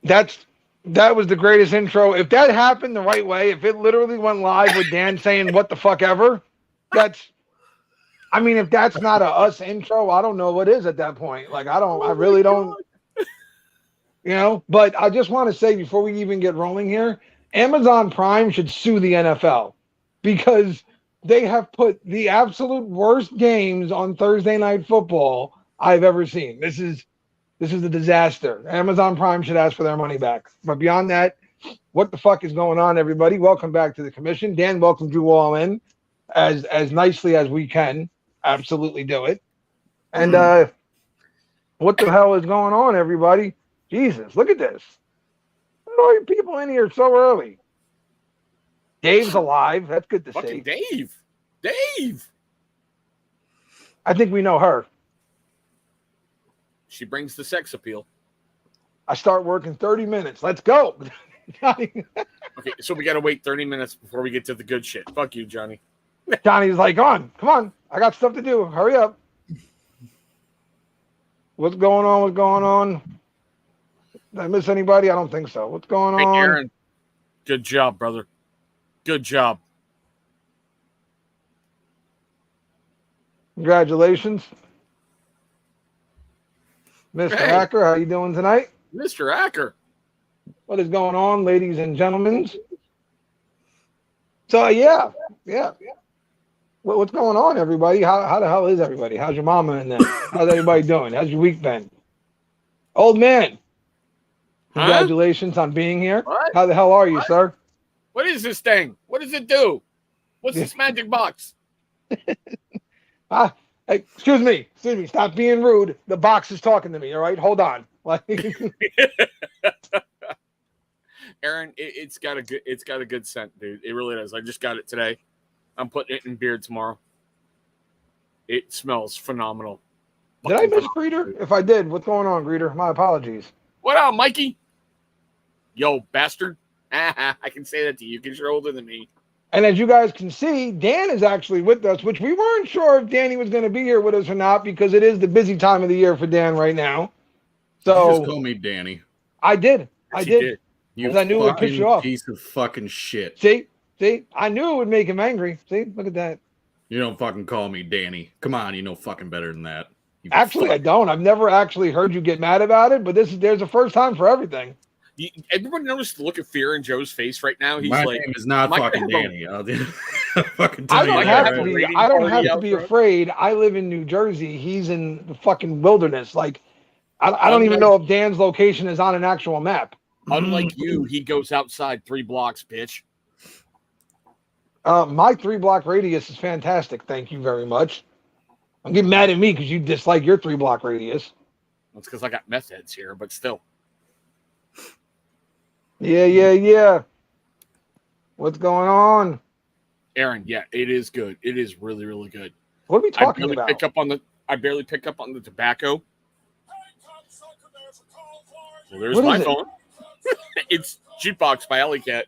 That was the greatest intro. If that happened the right way, if it literally went live with Dan saying "what the fuck ever," I mean, if that's not a us intro, I don't know what is at that point. Like, I really don't, But I just want to say before we even get rolling here, Amazon Prime should sue the NFL because they have put the absolute worst games on Thursday Night Football I've ever seen. This is a disaster. Amazon Prime should ask for their money back. But beyond that, what the fuck is going on, everybody? Welcome back to the commission. Dan welcomed you all in as nicely as we can. Absolutely do it. And what the hell is going on, everybody? Jesus, look at this. Look at all you people in here so early. Dave's alive. That's good to see. Dave. I think we know her. She brings the sex appeal. I start work in 30 minutes. Let's go. Okay, so we got to wait 30 minutes before we get to the good shit. Fuck you, Johnny. Johnny's like, come on. I got stuff to do. Hurry up. What's going on? Did I miss anybody? I don't think so. What's going on? Hey, Aaron. Good job, brother. Good job. Congratulations. Mr. Acker, how you doing tonight? Mr. Acker. What is going on, ladies and gentlemen? So, yeah. What's going on, everybody? How the hell is everybody? How's your mama in there? How's everybody doing? How's your week been? Old man, congratulations on being here. What? How the hell are you, sir? What is this thing? What does it do? What's this magic box? Excuse me. Stop being rude. The box is talking to me. All right, hold on. Aaron, it's got a good scent, dude. It really does. I just got it today. I'm putting it in beard tomorrow. It smells phenomenal. Did I miss Greeter? If I did, what's going on, Greeter? My apologies. What up, Mikey? Yo, bastard. I can say that to you because you're older than me. And as you guys can see, Dan is actually with us, which we weren't sure if Danny was going to be here with us or not because it is the busy time of the year for Dan right now. So you just call me Danny. I did. You I knew it would piss you off. Piece of fucking shit. See, I knew it would make him angry. See, look at that. You don't fucking call me Danny. Come on, you know fucking better than that. Actually, I don't. I've never actually heard you get mad about it, but there's a first time for everything. Everybody noticed the look of fear in Joe's face right now. He's My like, name is not fucking Danny. I'll fucking I tell don't you. I don't have to be afraid. I live in New Jersey. He's in the fucking wilderness. Like, I don't even know if Dan's location is on an actual map. Unlike you, he goes outside 3 blocks, bitch. My 3-block radius is fantastic. Thank you very much. Don't get mad at me because you dislike your 3-block radius. That's because I got meth heads here, but still. Yeah. What's going on? Aaron, yeah, it is good. It is really, really good. What are we talking about? I barely pick up on the tobacco. Well, there's my phone. It's Jukebox by Alley Cat.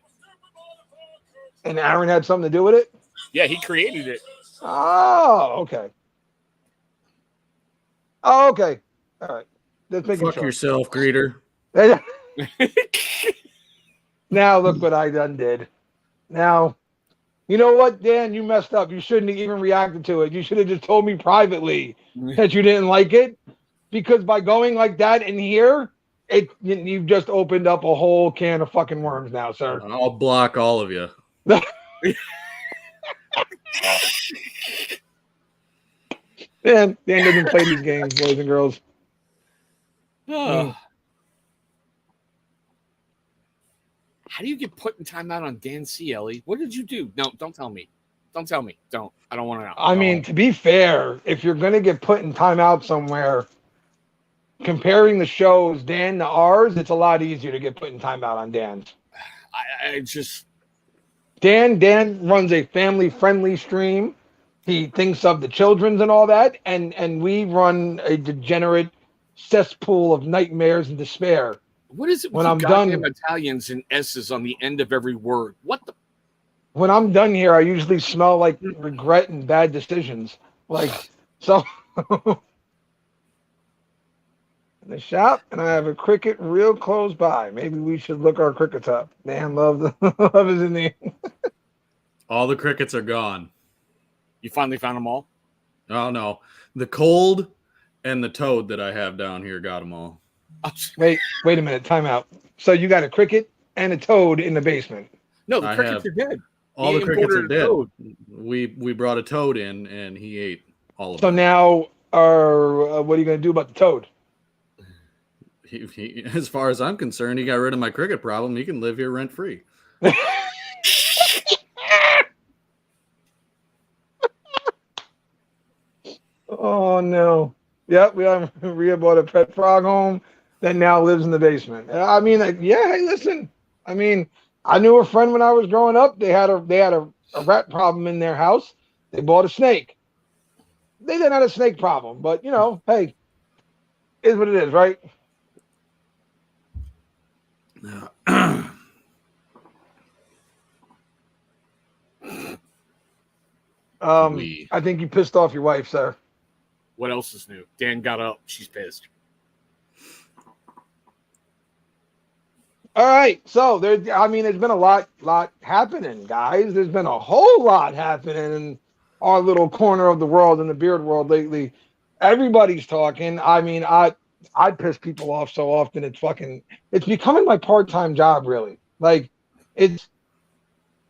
And Aaron had something to do with it? Yeah, he created it. Oh, okay. All right. Let's make Fuck yourself, Greeter. Now look what I done did. Now, you know what, Dan? You messed up. You shouldn't have even reacted to it. You should have just told me privately that you didn't like it. Because by going like that in here, you've just opened up a whole can of fucking worms now, sir. I'll block all of you. Dan doesn't play these games, boys and girls. How do you get put in timeout on Dan C, Ellie? What did you do? No, don't tell me. Don't. I don't want to know. I mean, to be fair, if you're going to get put in timeout somewhere, comparing the shows, Dan to ours, it's a lot easier to get put in timeout on Dan's. I just... Dan runs a family-friendly stream. He thinks of the children's and all that, and we run a degenerate cesspool of nightmares and despair. What is it when I'm done? Italians and S's on the end of every word. What the? When I'm done here, I usually smell like regret and bad decisions. Like, so. in the shop, and I have a cricket real close by. Maybe we should look our crickets up. Man, love is in the. All the crickets are gone. You finally found them all? Oh no, the cold and the toad that I have down here got them all. Wait a minute. Time out. So you got a cricket and a toad in the basement. No, the I crickets have- are dead. All He the crickets are imported a dead. toad. We brought a toad in, and he ate all of So them. now, what are you going to do about the toad? As far as I'm concerned, he got rid of my cricket problem. He can live here rent free. Oh no. Yep, we bought a pet frog home that now lives in the basement. I mean, yeah. Hey, listen. I mean, I knew a friend when I was growing up. They had a rat problem in their house. They bought a snake. They didn't have a snake problem, but hey, is what it is, right? I think you pissed off your wife, sir. What else is new? Dan got up. She's pissed. All right, so there's been a lot happening, guys. There's been a whole lot happening in our little corner of the world, in the beard world lately. Everybody's talking. I mean, I piss people off so often. It's becoming my part-time job, really. Like,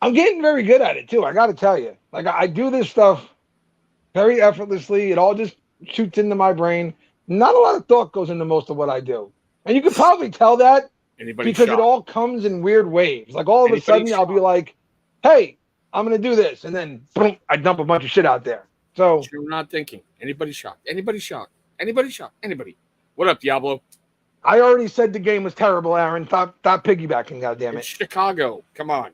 I'm getting very good at it too. I got to tell you, like, I do this stuff very effortlessly. It all just shoots into my brain. Not a lot of thought goes into most of what I do, and you could probably tell that. Because it all comes in weird waves. Like all of a sudden, I'll be like, "Hey, I'm gonna do this," and then boom, I dump a bunch of shit out there. So you're not thinking. Anybody shocked? Anybody shocked? Anybody shocked? Anybody? What up, Diablo? I already said the game was terrible, Aaron. Stop piggybacking, goddammit. It's Chicago. Come on.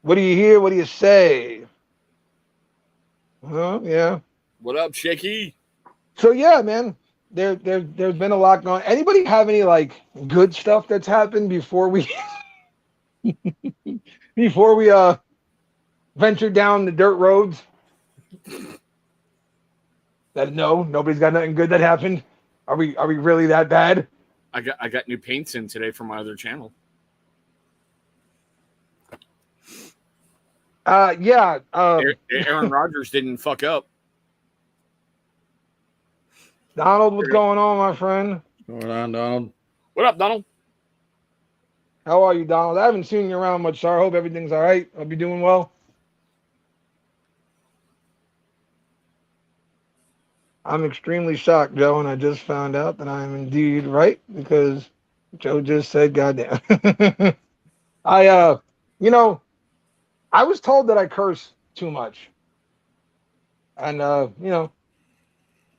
What do you hear? What do you say? Oh yeah. What up, Shaky? So yeah, man. There's been a lot going on. Anybody have any like good stuff that's happened before we venture down the dirt roads? Nobody's got nothing good that happened. Are we really that bad? I got new paints in today for my other channel. Yeah. Aaron Rodgers didn't fuck up. Donald, what's going on, my friend? What's going on, Donald? What up, Donald? How are you, Donald? I haven't seen you around much, sir. I hope everything's all right. Hope you're doing well. I'm extremely shocked, Joe, and I just found out that I am indeed right because Joe just said, "Goddamn." I was told that I curse too much, and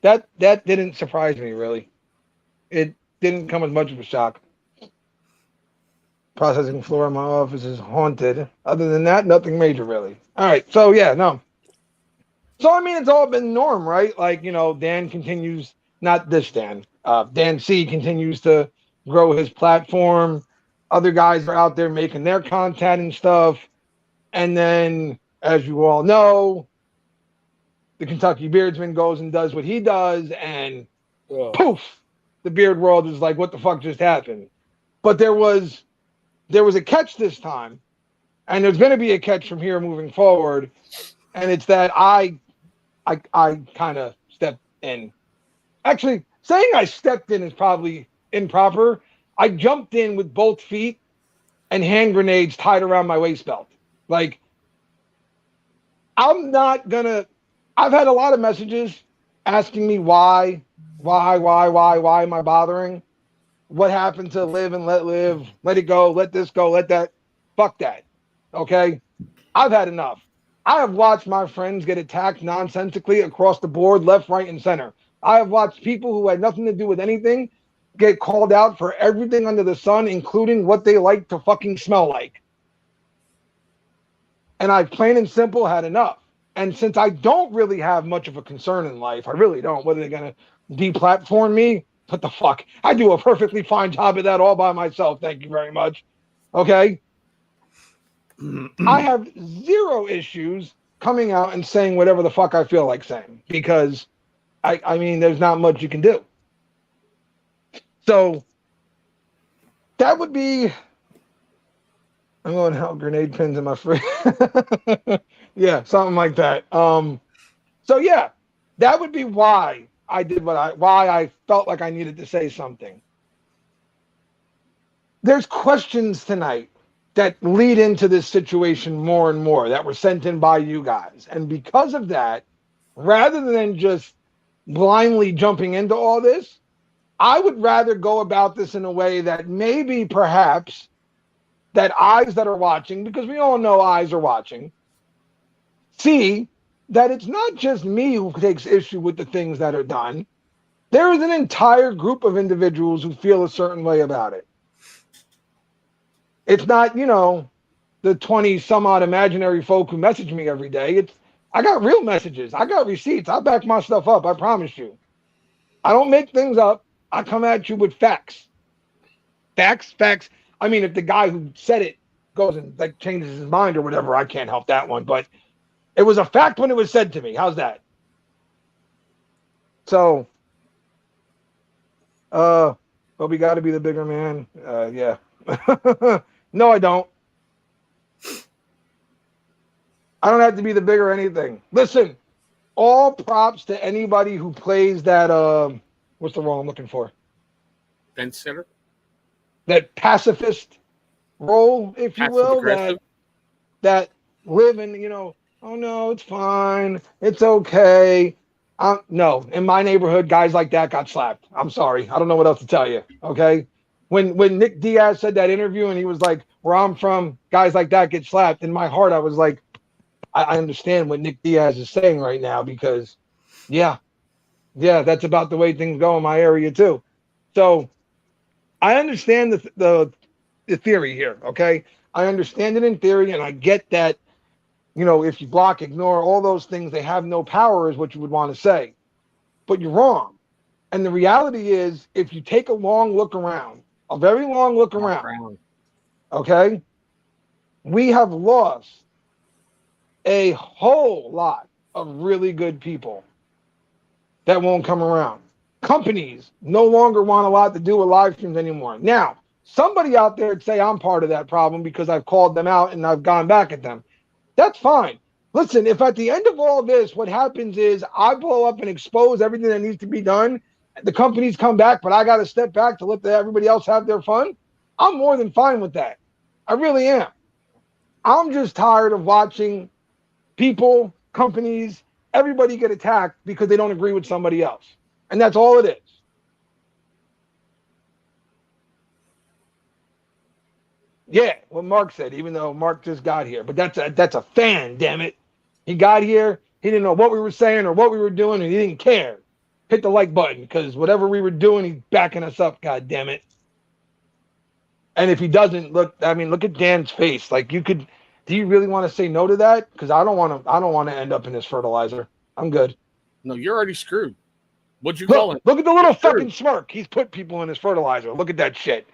that didn't surprise me really. It didn't come as much of a shock. Processing floor in my office is haunted. Other than that, nothing major really. All right, so yeah, no. So I mean, it's all been norm, right? Like Dan continues, not this Dan. Dan C continues to grow his platform. Other guys are out there making their content and stuff. And then, as you all know, the Kentucky Beardsman goes and does what he does, and poof, the beard world is like, what the fuck just happened? But there was a catch this time, and there's going to be a catch from here moving forward, and it's that I kind of stepped in. Actually, saying I stepped in is probably improper. I jumped in with both feet and hand grenades tied around my waist belt. Like, I'm not gonna. I've had a lot of messages asking me why am I bothering? What happened to live and let live? Let it go, let this go, let that. Fuck that. Okay? I've had enough. I have watched my friends get attacked nonsensically across the board, left, right, and center. I have watched people who had nothing to do with anything get called out for everything under the sun, including what they like to fucking smell like. And I plain and simple had enough. And since I don't really have much of a concern in life, I really don't. What are they going to deplatform me? What the fuck? I do a perfectly fine job of that all by myself. Thank you very much. Okay? I have zero issues coming out and saying whatever the fuck I feel like saying because, I mean, there's not much you can do. So that would be. I'm going to help grenade pins in my fridge. Yeah, something like that. So yeah, that would be why I did why I felt like I needed to say something. There's questions tonight that lead into this situation more and more that were sent in by you guys. And because of that, rather than just blindly jumping into all this, I would rather go about this in a way that maybe perhaps that eyes that are watching, because we all know eyes are watching, see that it's not just me who takes issue with the things that are done. There is an entire group of individuals who feel a certain way about it. It's not, the 20 some odd imaginary folk who message me every day. I got real messages. I got receipts. I back my stuff up. I promise you. I don't make things up. I come at you with facts. Facts. I mean, if the guy who said it goes and like changes his mind or whatever, I can't help that one. But it was a fact when it was said to me. How's that? So, but we got to be the bigger man. Yeah. No, I don't. I don't have to be the bigger anything. Listen, all props to anybody who plays that. What's the role I'm looking for? Fence sitter. That pacifist role, if you Passive will. aggressive. That live in, oh no, it's fine, it's okay. No, in my neighborhood, guys like that got slapped. I'm sorry, I don't know what else to tell you. Okay, when Nick Diaz said that interview and he was like, "Where I'm from, guys like that get slapped." In my heart, I was like, I understand what Nick Diaz is saying right now because, yeah, that's about the way things go in my area too. So I understand the theory here. Okay, I understand it in theory, and I get that. If you block, ignore, all those things, they have no power, is what you would want to say. But you're wrong. And the reality is, if you take a long look around, a very long look around, okay, we have lost a whole lot of really good people that won't come around. Companies no longer want a lot to do with live streams anymore. Now, somebody out there would say I'm part of that problem because I've called them out and I've gone back at them. That's fine. Listen, if at the end of all this, what happens is I blow up and expose everything that needs to be done, the companies come back, but I got to step back to let everybody else have their fun, I'm more than fine with that. I really am. I'm just tired of watching people, companies, everybody get attacked because they don't agree with somebody else. And that's all it is. Yeah, what Mark said, even though Mark just got here. But that's a fan, damn it. He got here, he didn't know what we were saying or what we were doing, and he didn't care. Hit the like button, because whatever we were doing, he's backing us up, god damn it. And if he doesn't, look at Dan's face. Like, do you really want to say no to that? Because I don't want to end up in this fertilizer. I'm good. No, you're already screwed. What'd you call him? Look at the little fucking smirk. He's put people in his fertilizer. Look at that shit.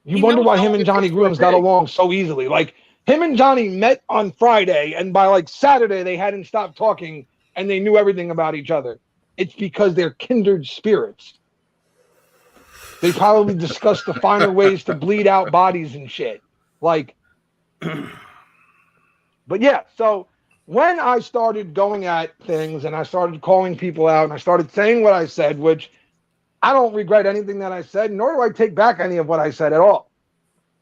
You wonder why him and Johnny Grooms got along so easily. Like, him and Johnny met on Friday, and by like Saturday, they hadn't stopped talking, and they knew everything about each other. It's because they're kindred spirits. They probably discussed the finer ways to bleed out bodies and shit. Like, but yeah, so when I started going at things and I started calling people out and I started saying what I said, which I don't regret anything that I said, nor do I take back any of what I said at all.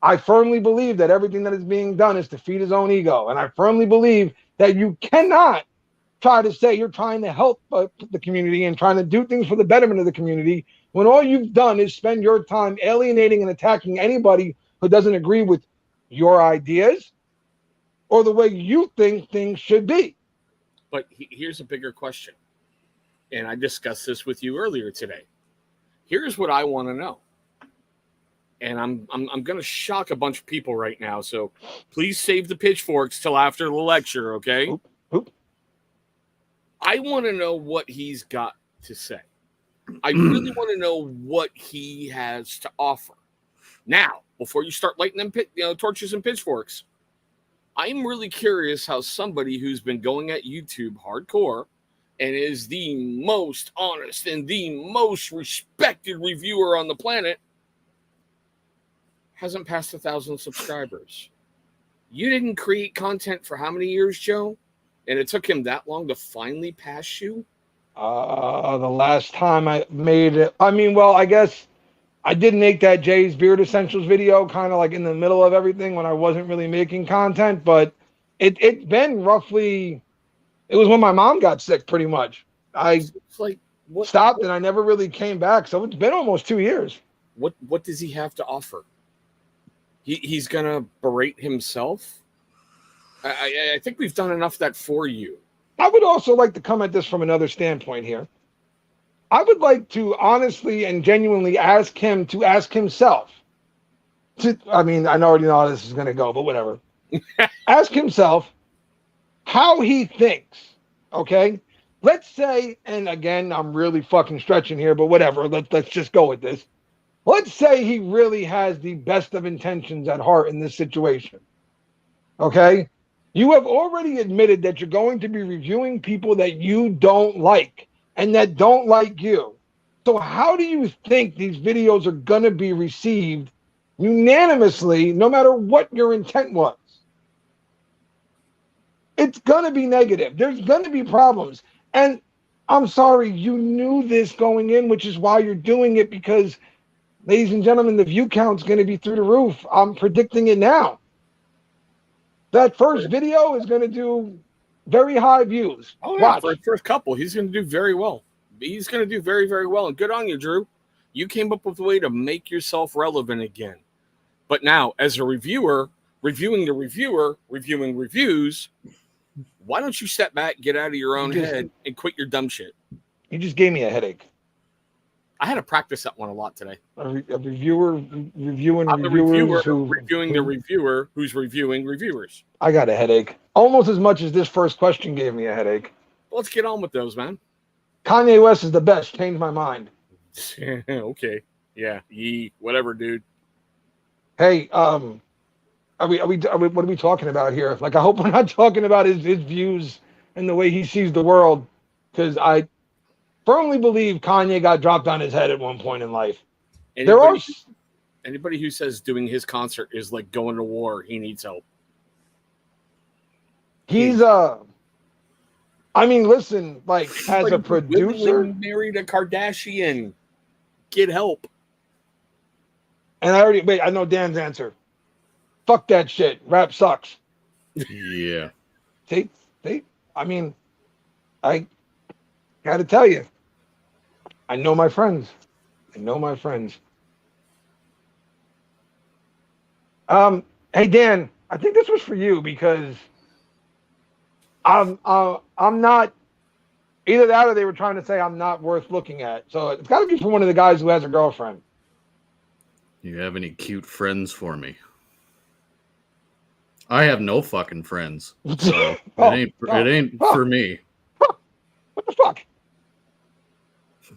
I firmly believe that everything that is being done is to feed his own ego. And I firmly believe that you cannot try to say you're trying to help the community and trying to do things for the betterment of the community when all you've done is spend your time alienating and attacking anybody who doesn't agree with your ideas or the way you think things should be. But here's a bigger question. And I discussed this with you earlier today. Here's what I want to know. And I'm going to shock a bunch of people right now. So please save the pitchforks till after the lecture, okay? Oop. I want to know what he's got to say. I really want to know what he has to offer. Now, before you start lighting them torches and pitchforks, I'm really curious how somebody who's been going at YouTube hardcore and is the most honest and the most respected reviewer on the planet, hasn't passed 1,000 subscribers. You didn't create content for how many years, Joe? And it took him that long to finally pass you? The last time I made it, I guess I did make that Jay's Beard Essentials video kind of like in the middle of everything when I wasn't really making content, but it's been roughly, it was when my mom got sick pretty much. I It's like, stopped and I never really came back. So it's been almost 2 years. What does he have to offer? He's going to berate himself? I think we've done enough of that for you. I would also like to come at this from another standpoint here. I would like to honestly and genuinely ask him to ask himself. I already know how this is going to go, but whatever. Ask himself how he thinks, okay? Let's say, and again, I'm really fucking stretching here, but whatever. Let's just go with this. Let's say he really has the best of intentions at heart in this situation, okay? You have already admitted that you're going to be reviewing people that you don't like and that don't like you. So how do you think these videos are going to be received unanimously, no matter what your intent was? It's going to be negative. There's going to be problems. And I'm sorry, you knew this going in, which is why you're doing it, because, ladies and gentlemen, the view count's going to be through the roof. I'm predicting it now. That first video is going to do very high views. Oh, yeah, Watch. for the first couple, he's going to do very well. He's going to do very, very well. And good on you, Drew. You came up with a way to make yourself relevant again. But now, as a reviewer, reviewing the reviewer, reviewing reviews, why don't you step back, get out of your own head, and quit your dumb shit? You just gave me a headache. I had to practice that one a lot today. A reviewer reviewing I'm the reviewers reviewer reviewing the reviewer who's reviewing reviewers. I got a headache. Almost as much as this first question gave me a headache. Let's get on with those, man. Kanye West is the best. Changed my mind. Okay. Yeah. Whatever, dude. Hey, what are we talking about here? Like, I hope we're not talking about his views and the way he sees the world, because I firmly believe Kanye got dropped on his head at one point in life. Anybody who says doing his concert is like going to war, he needs help. Listen, like, as a producer, married a Kardashian, get help. And I know Dan's answer. Fuck that shit. Rap sucks. Yeah. I gotta tell you, I know my friends. Hey Dan, I think this was for you, because I'm not, either that or they were trying to say I'm not worth looking at. So it's got to be for one of the guys who has a girlfriend. You have any cute friends for me? I have no fucking friends, so it ain't for me. What the fuck?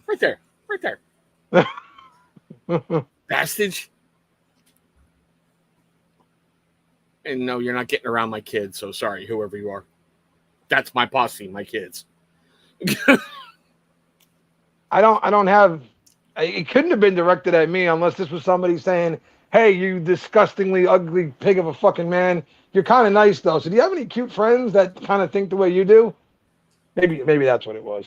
Right there. Bastage. And no, you're not getting around my kids, so sorry, whoever you are. That's my posse, my kids. I don't have. It couldn't have been directed at me unless this was somebody saying, "Hey, you disgustingly ugly pig of a fucking man. You're kind of nice though. So do you have any cute friends that kind of think the way you do?" Maybe that's what it was.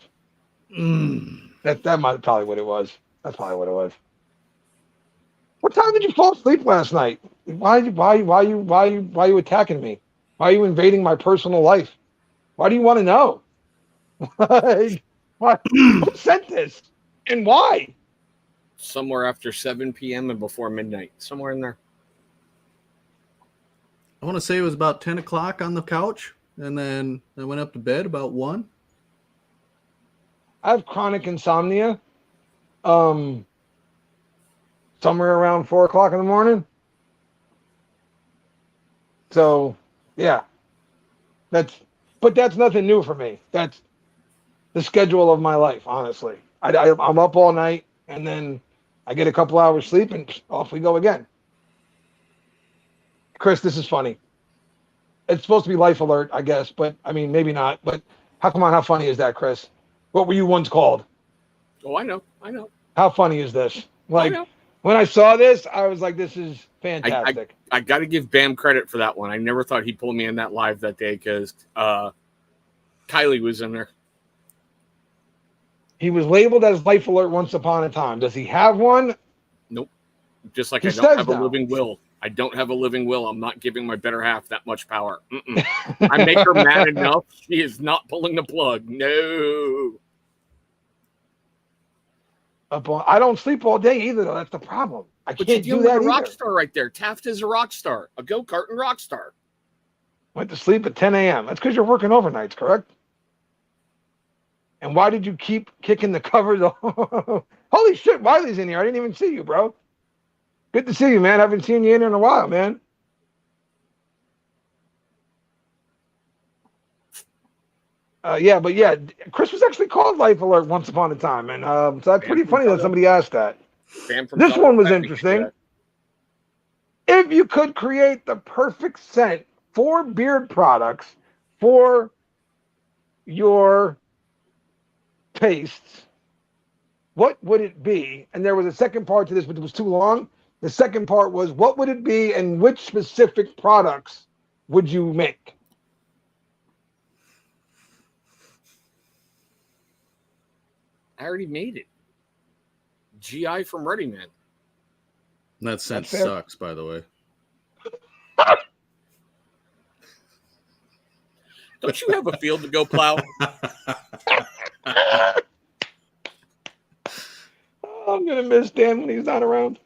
That might probably what it was. That's probably what it was. What time did you fall asleep last night? Why are you attacking me? Why are you invading my personal life? Why do you want to know? Why? Who sent this? And why? Somewhere after 7 p.m. and before midnight. Somewhere in there. I want to say it was about 10 o'clock on the couch, and then I went up to bed about 1. I have chronic insomnia. Somewhere around 4 o'clock in the morning. So, yeah. That's nothing new for me. That's the schedule of my life, honestly. I'm up all night, and then I get a couple hours sleep, and off we go again. Chris, this is funny. It's supposed to be life alert, I guess, but maybe not. But how funny is that, Chris? What were you once called? Oh, I know. I know. How funny is this? I Like, know. when I saw this, I was like, this is fantastic. I got to give Bam credit for that one. I never thought he'd pull me in that live that day because Kylie was in there. He was labeled as Life Alert once upon a time. Does he have one? Nope. Just like He I don't have says a now. living will. I don't have a living will. I'm not giving my better half that much power. I make her mad enough. She is not pulling the plug. No. I don't sleep all day either, though. That's the problem. I But can't you're do dealing with that a rock either. star right there. Taft is a rock star, a go-karting rock star. Went to sleep at 10 a.m. That's because you're working overnights, correct? And why did you keep kicking the covers? Holy shit, Wiley's in here. I didn't even see you, bro. Good to see you, man. I haven't seen you in a while, man. Chris was actually called Life Alert once upon a time, and so that's pretty funny that somebody asked that. This one was interesting. If you could create the perfect scent for beard products for your tastes, what would it be? And there was a second part to this, but it was too long. The second part was, what would it be and which specific products would you make? I already made it. GI from Ready Man. That scent sucks, by the way. Don't you have a field to go plow? I'm going to miss Dan when he's not around.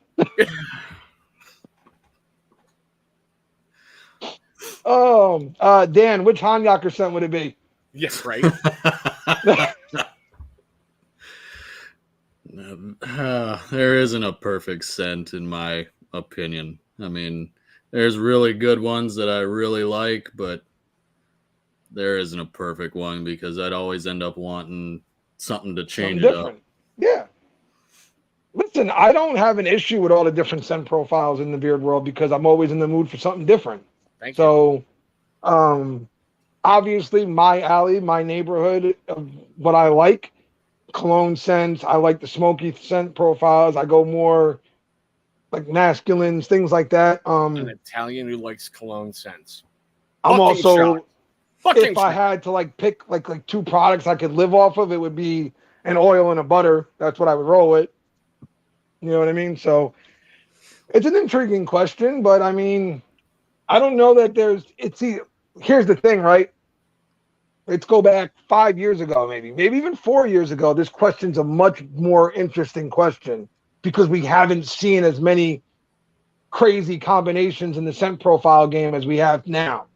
Dan, which Hanyaker scent would it be? Yes, right. There isn't a perfect scent, in my opinion. I mean, there's really good ones that I really like, but there isn't a perfect one because I'd always end up wanting something to change it up. Yeah. Listen, I don't have an issue with all the different scent profiles in the beard world because I'm always in the mood for something different. Thank you. So, obviously, my alley, my neighborhood, what I like, cologne scents. I like the smoky scent profiles. I go more like masculines, things like that. An Italian who likes cologne scents. I'm also, if I shot. had to like pick like two products I could live off of, it would be an oil and a butter. That's what I would roll with. You know what I mean? So it's an intriguing question, but I mean, I don't know that here's the thing, right? Let's go back 5 years ago, maybe even 4 years ago. This question's a much more interesting question because we haven't seen as many crazy combinations in the scent profile game as we have now.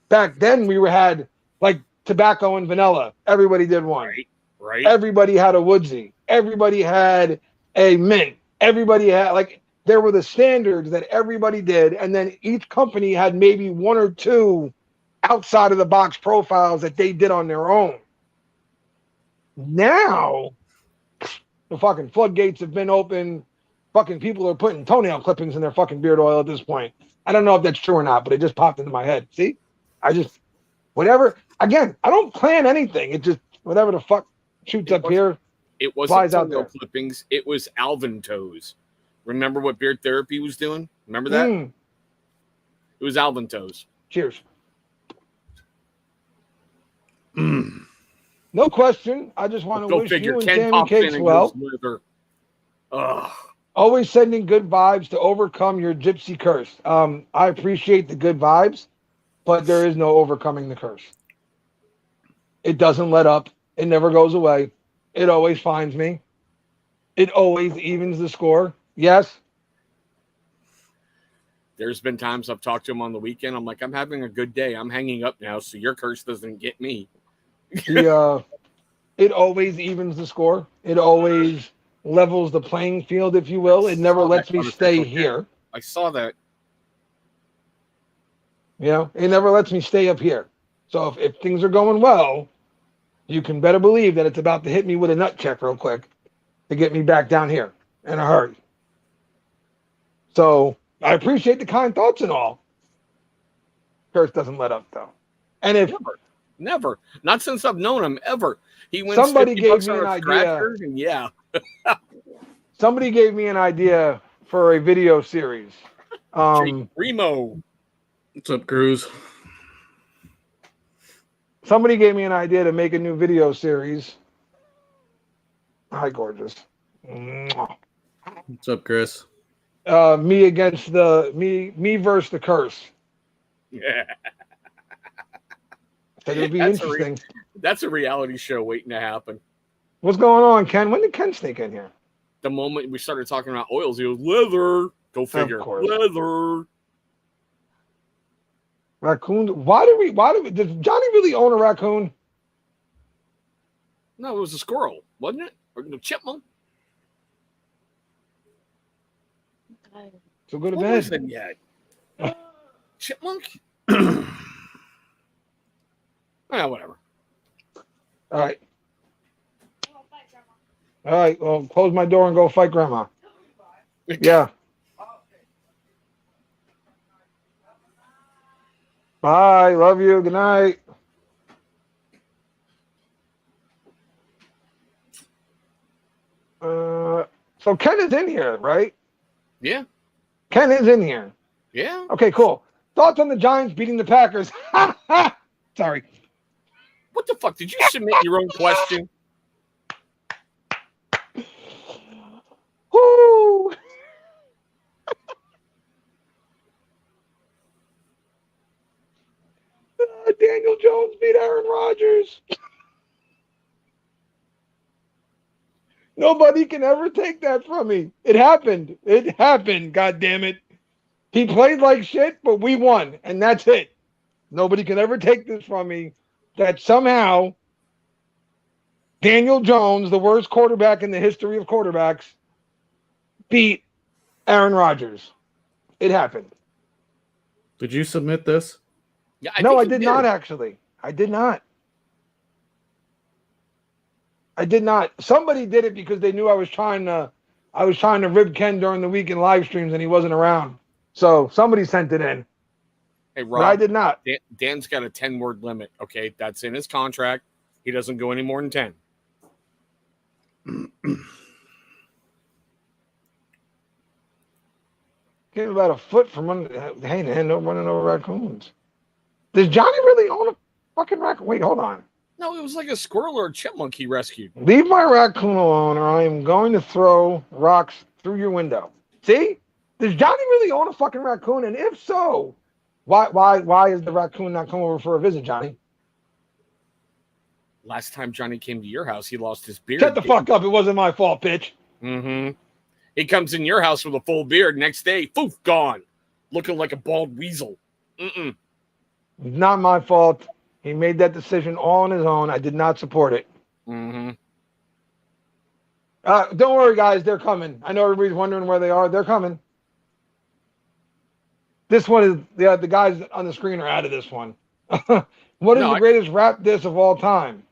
Back then, we had like tobacco and vanilla. Everybody did one. Right. Everybody had a woodsy. Everybody had a mint. Everybody had there were the standards that everybody did, and then each company had maybe one or two outside of the box profiles that they did on their own. Now, the fucking floodgates have been open. Fucking people are putting toenail clippings in their fucking beard oil at this point. I don't know if that's true or not, but it just popped into my head. See? Whatever. Again, I don't plan anything. It just, whatever the fuck shoots up here. It wasn't toenail clippings. It was Alvin toes. Remember what Beard Therapy was doing? Remember that? It was Alvin toes. Cheers. No question. I just want to wish you and Tammy Cakes well. Always sending good vibes to overcome your gypsy curse. I appreciate the good vibes, but there is no overcoming the curse. It doesn't let up. It never goes away. It always finds me. It always evens the score. Yes. There's been times I've talked to him on the weekend. I'm like, I'm having a good day. I'm hanging up now, so your curse doesn't get me. It always evens the score. It always levels the playing field, if you will. It never lets me stay here. I saw that. It never lets me stay up here. So if things are going well, you can better believe that it's about to hit me with a nut check real quick to get me back down here in a hurry. So I appreciate the kind thoughts and all. Curse doesn't let up, though. And Never. Not since I've known him, ever. He wins Somebody 50 gave bucks me on an a idea. scratcher, and yeah. Somebody gave me an idea for a video series. Remo. What's up, Cruz? Somebody gave me an idea to make a new video series. Hi, gorgeous. Mwah. What's up, Chris? Me against me versus the curse. Yeah. Said it would be interesting. That's a reality show waiting to happen. What's going on, Ken? When did Ken sneak in here? The moment we started talking about oils, he goes, leather. Go figure. Of course. Leather. Raccoon. Why did Johnny really own a raccoon? No, it was a squirrel, wasn't it? Or the chipmunk? So go to What bed. was it yet? Chipmunk? Whatever. All right. All right. Well, close my door and go fight Grandma. Yeah. Bye. Love you. Good night. So Ken is in here, right? Yeah. Ken is in here. Yeah. Okay, cool. Thoughts on the Giants beating the Packers? Sorry. What the fuck? Did you submit your own question? Woo! Daniel Jones beat Aaron Rodgers. Nobody can ever take that from me. It happened. It happened. God damn it. He played like shit, but we won, and that's it. Nobody can ever take this from me. That somehow Daniel Jones, the worst quarterback in the history of quarterbacks, beat Aaron Rodgers. It happened. Did you submit this? Yeah, No, I did not actually. I did not. Somebody did it because they knew I was trying to rib Ken during the week in live streams and he wasn't around. So somebody sent it in. Hey, Rob, but I did not. Dan's got a 10-word limit. Okay, that's in his contract. He doesn't go any more than 10. Came about a foot from under hand to hand running over raccoons. Does Johnny really own a fucking raccoon? Wait, hold on. No, it was like a squirrel or a chipmunk he rescued. Leave my raccoon alone or I am going to throw rocks through your window. See? Does Johnny really own a fucking raccoon? And if so, why is the raccoon not come over for a visit, Johnny? Last time Johnny came to your house, he lost his beard. Shut the fuck up. It wasn't my fault, bitch. Mm-hmm. He comes in your house with a full beard. Next day, poof, gone. Looking like a bald weasel. Mm-mm. Not my fault. He made that decision all on his own. I did not support it. Mm-hmm. Don't worry, guys. They're coming. I know everybody's wondering where they are. They're coming. This one is the guys on the screen are out of this one. What is the greatest rap diss of all time?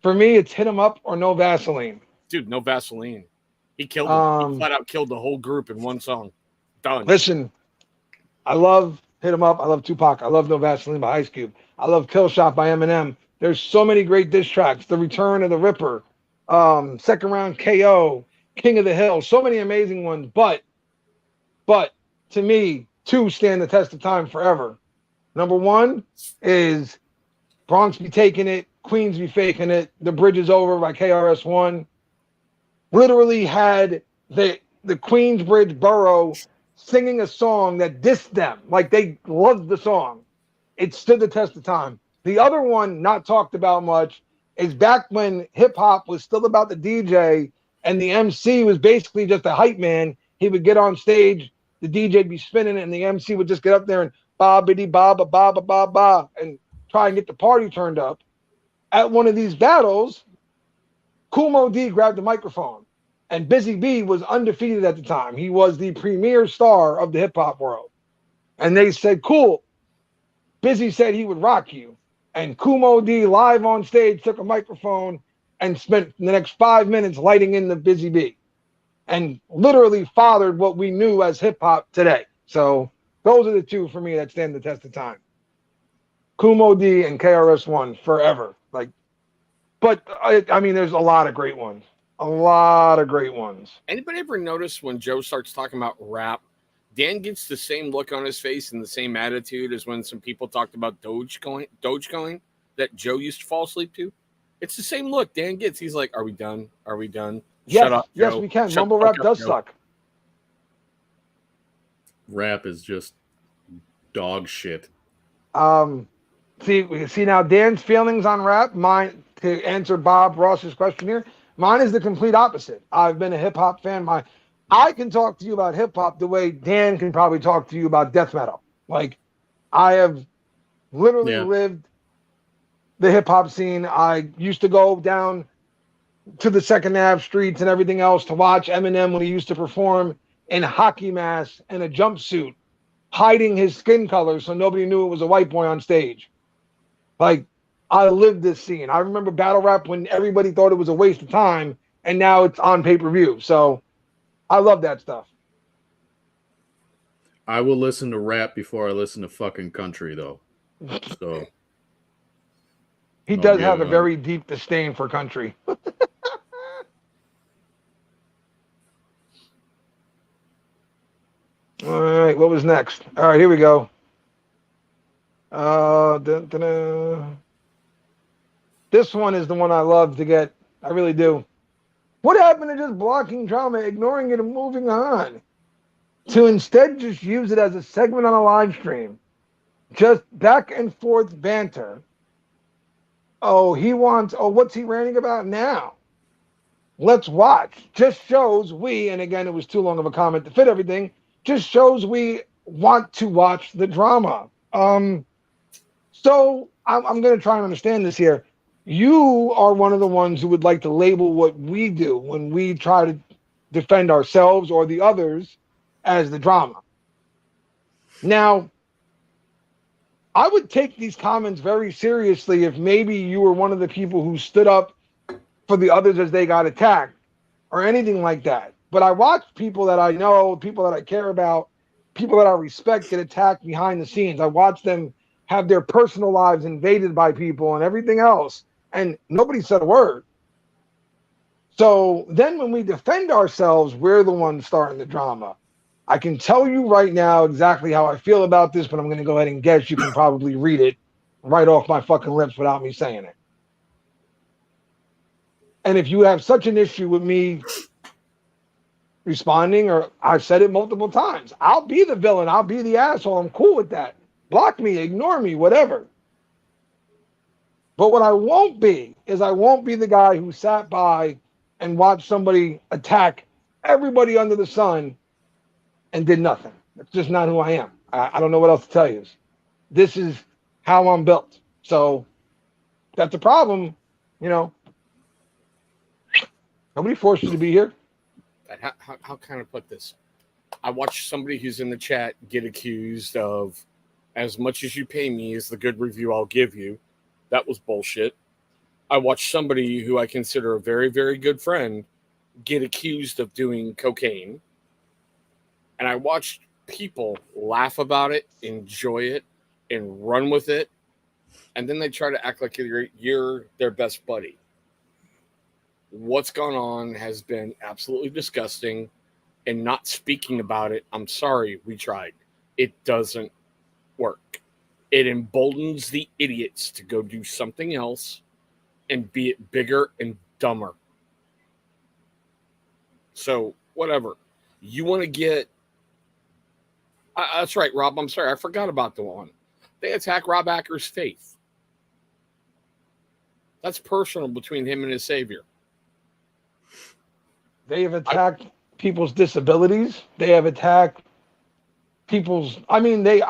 For me, it's Hit 'Em Up or No Vaseline. Dude, No Vaseline. He killed him. He flat out killed the whole group in one song. Done. Listen, I love Hit 'Em Up. I love Tupac. I love No Vaseline by Ice Cube. I love Kill Shot by Eminem. There's so many great diss tracks. The Return of the Ripper, Second Round KO, King of the Hill. So many amazing ones. But to me, two stand the test of time forever. Number one is Bronx Be Taking It, Queens Be Faking It, The Bridge Is Over by KRS-One. Literally had the Queensbridge borough singing a song that dissed them. Like they loved the song. It stood the test of time. The other one, not talked about much, is back when hip hop was still about the DJ and the MC was basically just a hype man. He would get on stage, the DJ would be spinning it, and the MC would just get up there and ba biddy ba ba ba ba ba ba and try and get the party turned up. At one of these battles, Kool Moe Dee grabbed the microphone, and Busy Bee was undefeated at the time. He was the premier star of the hip hop world. And they said, cool. Busy said he would rock you. And Kool Moe Dee live on stage took a microphone and spent the next 5 minutes lighting in the Busy Bee and literally fathered what we knew as hip hop today. So those are the two for me that stand the test of time. Kumo D and KRS-One forever. Like, but I mean, there's a lot of great ones. A lot of great ones. Anybody ever notice when Joe starts talking about rap, Dan gets the same look on his face and the same attitude as when some people talked about Dogecoin that Joe used to fall asleep to? It's the same look Dan gets. He's like, "Are we done? Are we done? Yes, Shut up, yes, Joe. we can. Shut Mumble the fuck rap up, does Joe." suck. Rap is just dog shit. See now Dan's feelings on rap. Mine, to answer Bob Ross's question here, mine is the complete opposite. I've been a hip hop fan. I can talk to you about hip hop the way Dan can probably talk to you about death metal. Like, I have literally Yeah. lived the hip hop scene. I used to go down to the Second Ave streets and everything else to watch Eminem when he used to perform in hockey mask and a jumpsuit, hiding his skin color so nobody knew it was a white boy on stage. Like, I lived this scene. I remember battle rap when everybody thought it was a waste of time, and now it's on pay-per-view. So I love that stuff. I will listen to rap before I listen to fucking country, though. So He I'll does give have a it very deep disdain for country. All right, what was next? All right, here we go. This one is the one I love to get. I really do. What happened to just blocking drama, ignoring it, and moving on? To instead just use it as a segment on a live stream. Just back and forth banter. Oh, what's he ranting about now? Let's watch. Just shows we, and again, it was too long of a comment to fit everything, just shows we want to watch the drama. So I'm going to try and understand this here. You are one of the ones who would like to label what we do when we try to defend ourselves or the others as the drama. Now, I would take these comments very seriously if maybe you were one of the people who stood up for the others as they got attacked or anything like that. But I watch people that I know, people that I care about, people that I respect get attacked behind the scenes. I watch them have their personal lives invaded by people and everything else, and nobody said a word. So then when we defend ourselves, we're the ones starting the drama. I can tell you right now exactly how I feel about this, but I'm going to go ahead and guess you can probably read it right off my fucking lips without me saying it. And if you have such an issue with me responding, or I've said it multiple times, I'll be the villain. I'll be the asshole. I'm cool with that. Block me, ignore me, whatever. But what I won't be is I won't be the guy who sat by and watched somebody attack everybody under the sun and did nothing. That's just not who I am. I don't know what else to tell you. This is how I'm built. So that's a problem, you know. Nobody forced you to be here. How can I put this? I watched somebody who's in the chat get accused of, as much as you pay me is the good review I'll give you. That was bullshit. I watched somebody who I consider a very, very good friend get accused of doing cocaine. And I watched people laugh about it, enjoy it, and run with it. And then they try to act like you're their best buddy. What's gone on has been absolutely disgusting, and not speaking about it, I'm sorry, we tried. It doesn't work. It emboldens the idiots to go do something else and be it bigger and dumber. So, whatever. You want to get... that's right, Rob. I'm sorry. I forgot about the one. They attack Rob Acker's faith. That's personal between him and his savior. They have attacked people's disabilities. They have attacked people's, I mean, they've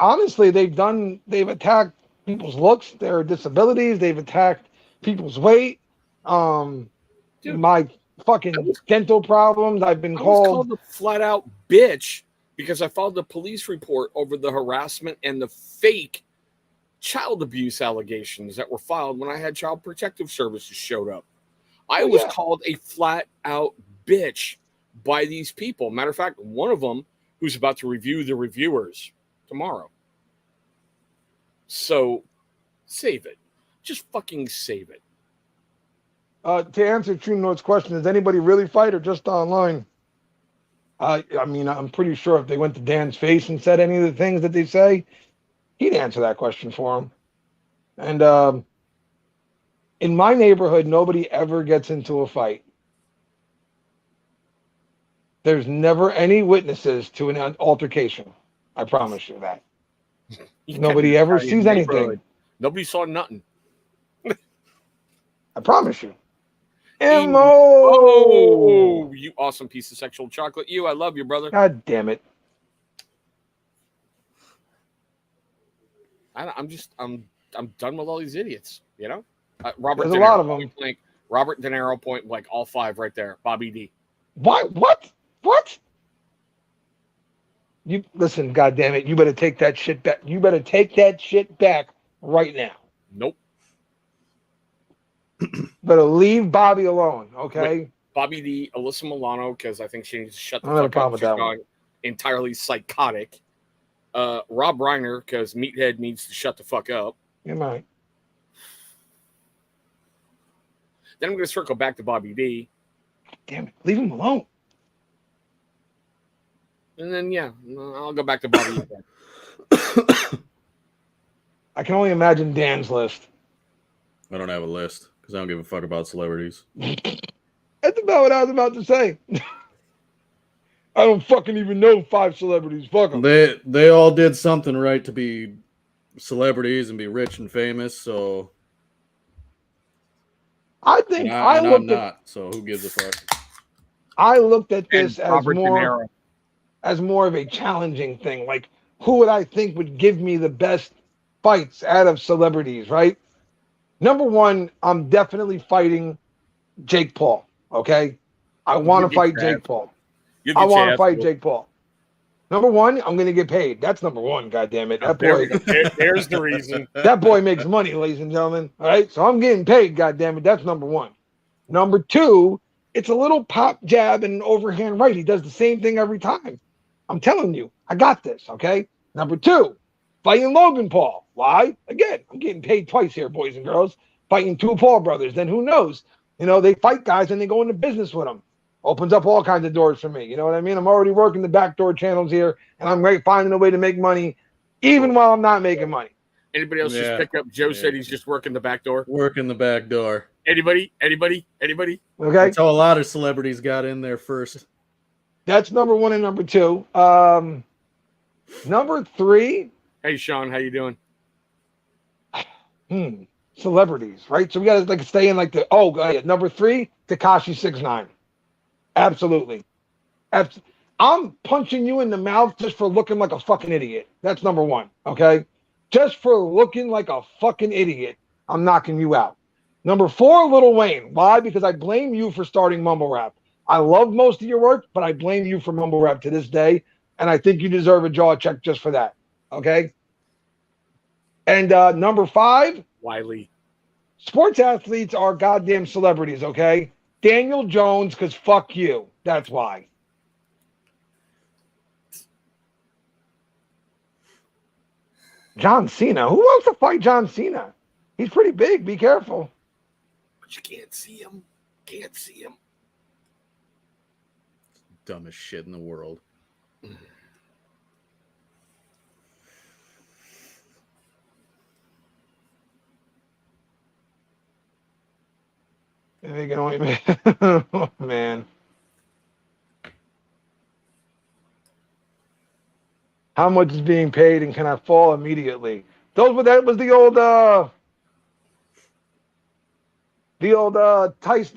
attacked people's looks, their disabilities. They've attacked people's weight. Dude, my fucking dental problems. I was called a flat out bitch because I filed a police report over the harassment and the fake child abuse allegations that were filed when I had Child Protective Services showed up. I was called a flat out bitch by these people. Matter of fact, one of them who's about to review the reviewers tomorrow. So Save it. Just fucking save it. To answer True Note's question, does anybody really fight or just online? I mean, I'm pretty sure if they went to Dan's face and said any of the things that they say, he'd answer that question for him. And in my neighborhood, nobody ever gets into a fight. There's never any witnesses to an altercation. I promise you that. Nobody ever sees anything. Nobody saw nothing. I promise you. Oh, you awesome piece of sexual chocolate. I love you, brother. God damn it. I'm done with all these idiots, you know? Robert There's De a Niro, lot of them. Robert De Niro point blank, all 5 right there. Bobby D. What? You listen, God damn it. You better take that shit back. You better take that shit back right now. Nope. Better leave Bobby alone, okay? Wait, Bobby D, Alyssa Milano, because I think she needs to shut the I don't have a fuck problem up. with She's that going entirely psychotic. Rob Reiner, because Meathead needs to shut the fuck up. You might. Then I'm going to circle back to Bobby D. Damn it. Leave him alone. And then, I'll go back to Bobby again. I can only imagine Dan's list. I don't have a list because I don't give a fuck about celebrities. That's about what I was about to say. I don't fucking even know 5 celebrities. Fuck them. They all did something right to be celebrities and be rich and famous, so I think I'm not, so who gives a fuck? I looked at this as Robert De more Niro. as more of a challenging thing. Like, who would I think would give me the best fights out of celebrities, right? Number 1, I'm definitely fighting Jake Paul, okay? I want to fight Jake Paul. I want to fight Jake Paul. Number 1, I'm going to get paid. That's number 1, goddammit. That boy, there's the reason. that boy makes money, ladies and gentlemen. All right, so I'm getting paid, goddammit. That's number 1. Number 2, it's a little pop, jab, and overhand right. He does the same thing every time. I'm telling you, I got this, okay? Number 2, fighting Logan Paul. Why? Again, I'm getting paid twice here, boys and girls. Fighting 2 Paul brothers. Then who knows? You know, they fight guys and they go into business with them. Opens up all kinds of doors for me. You know what I mean? I'm already working the backdoor channels here, and I'm finding a way to make money, even while I'm not making money. Anybody else just pick up? Joe said he's just working the back door. Working the back door. Anybody? Okay. That's how a lot of celebrities got in there first. That's number 1 and number 2. Number 3. Hey, Sean, how you doing? Celebrities, right? So we got to stay in number 3, Tekashi 6ix9ine. Absolutely. I'm punching you in the mouth just for looking like a fucking idiot. That's number 1, okay? Just for looking like a fucking idiot, I'm knocking you out. Number 4, Lil Wayne. Why? Because I blame you for starting mumble rap. I love most of your work, but I blame you for mumble rap to this day, and I think you deserve a jaw check just for that, okay? And number 5, Wiley. Sports athletes are goddamn celebrities, okay? Daniel Jones, because fuck you. That's why. John Cena. Who wants to fight John Cena? He's pretty big. Be careful. But you can't see him. Can't see him. Dumbest shit in the world. Oh, man. How much is being paid and can I fall immediately? That was the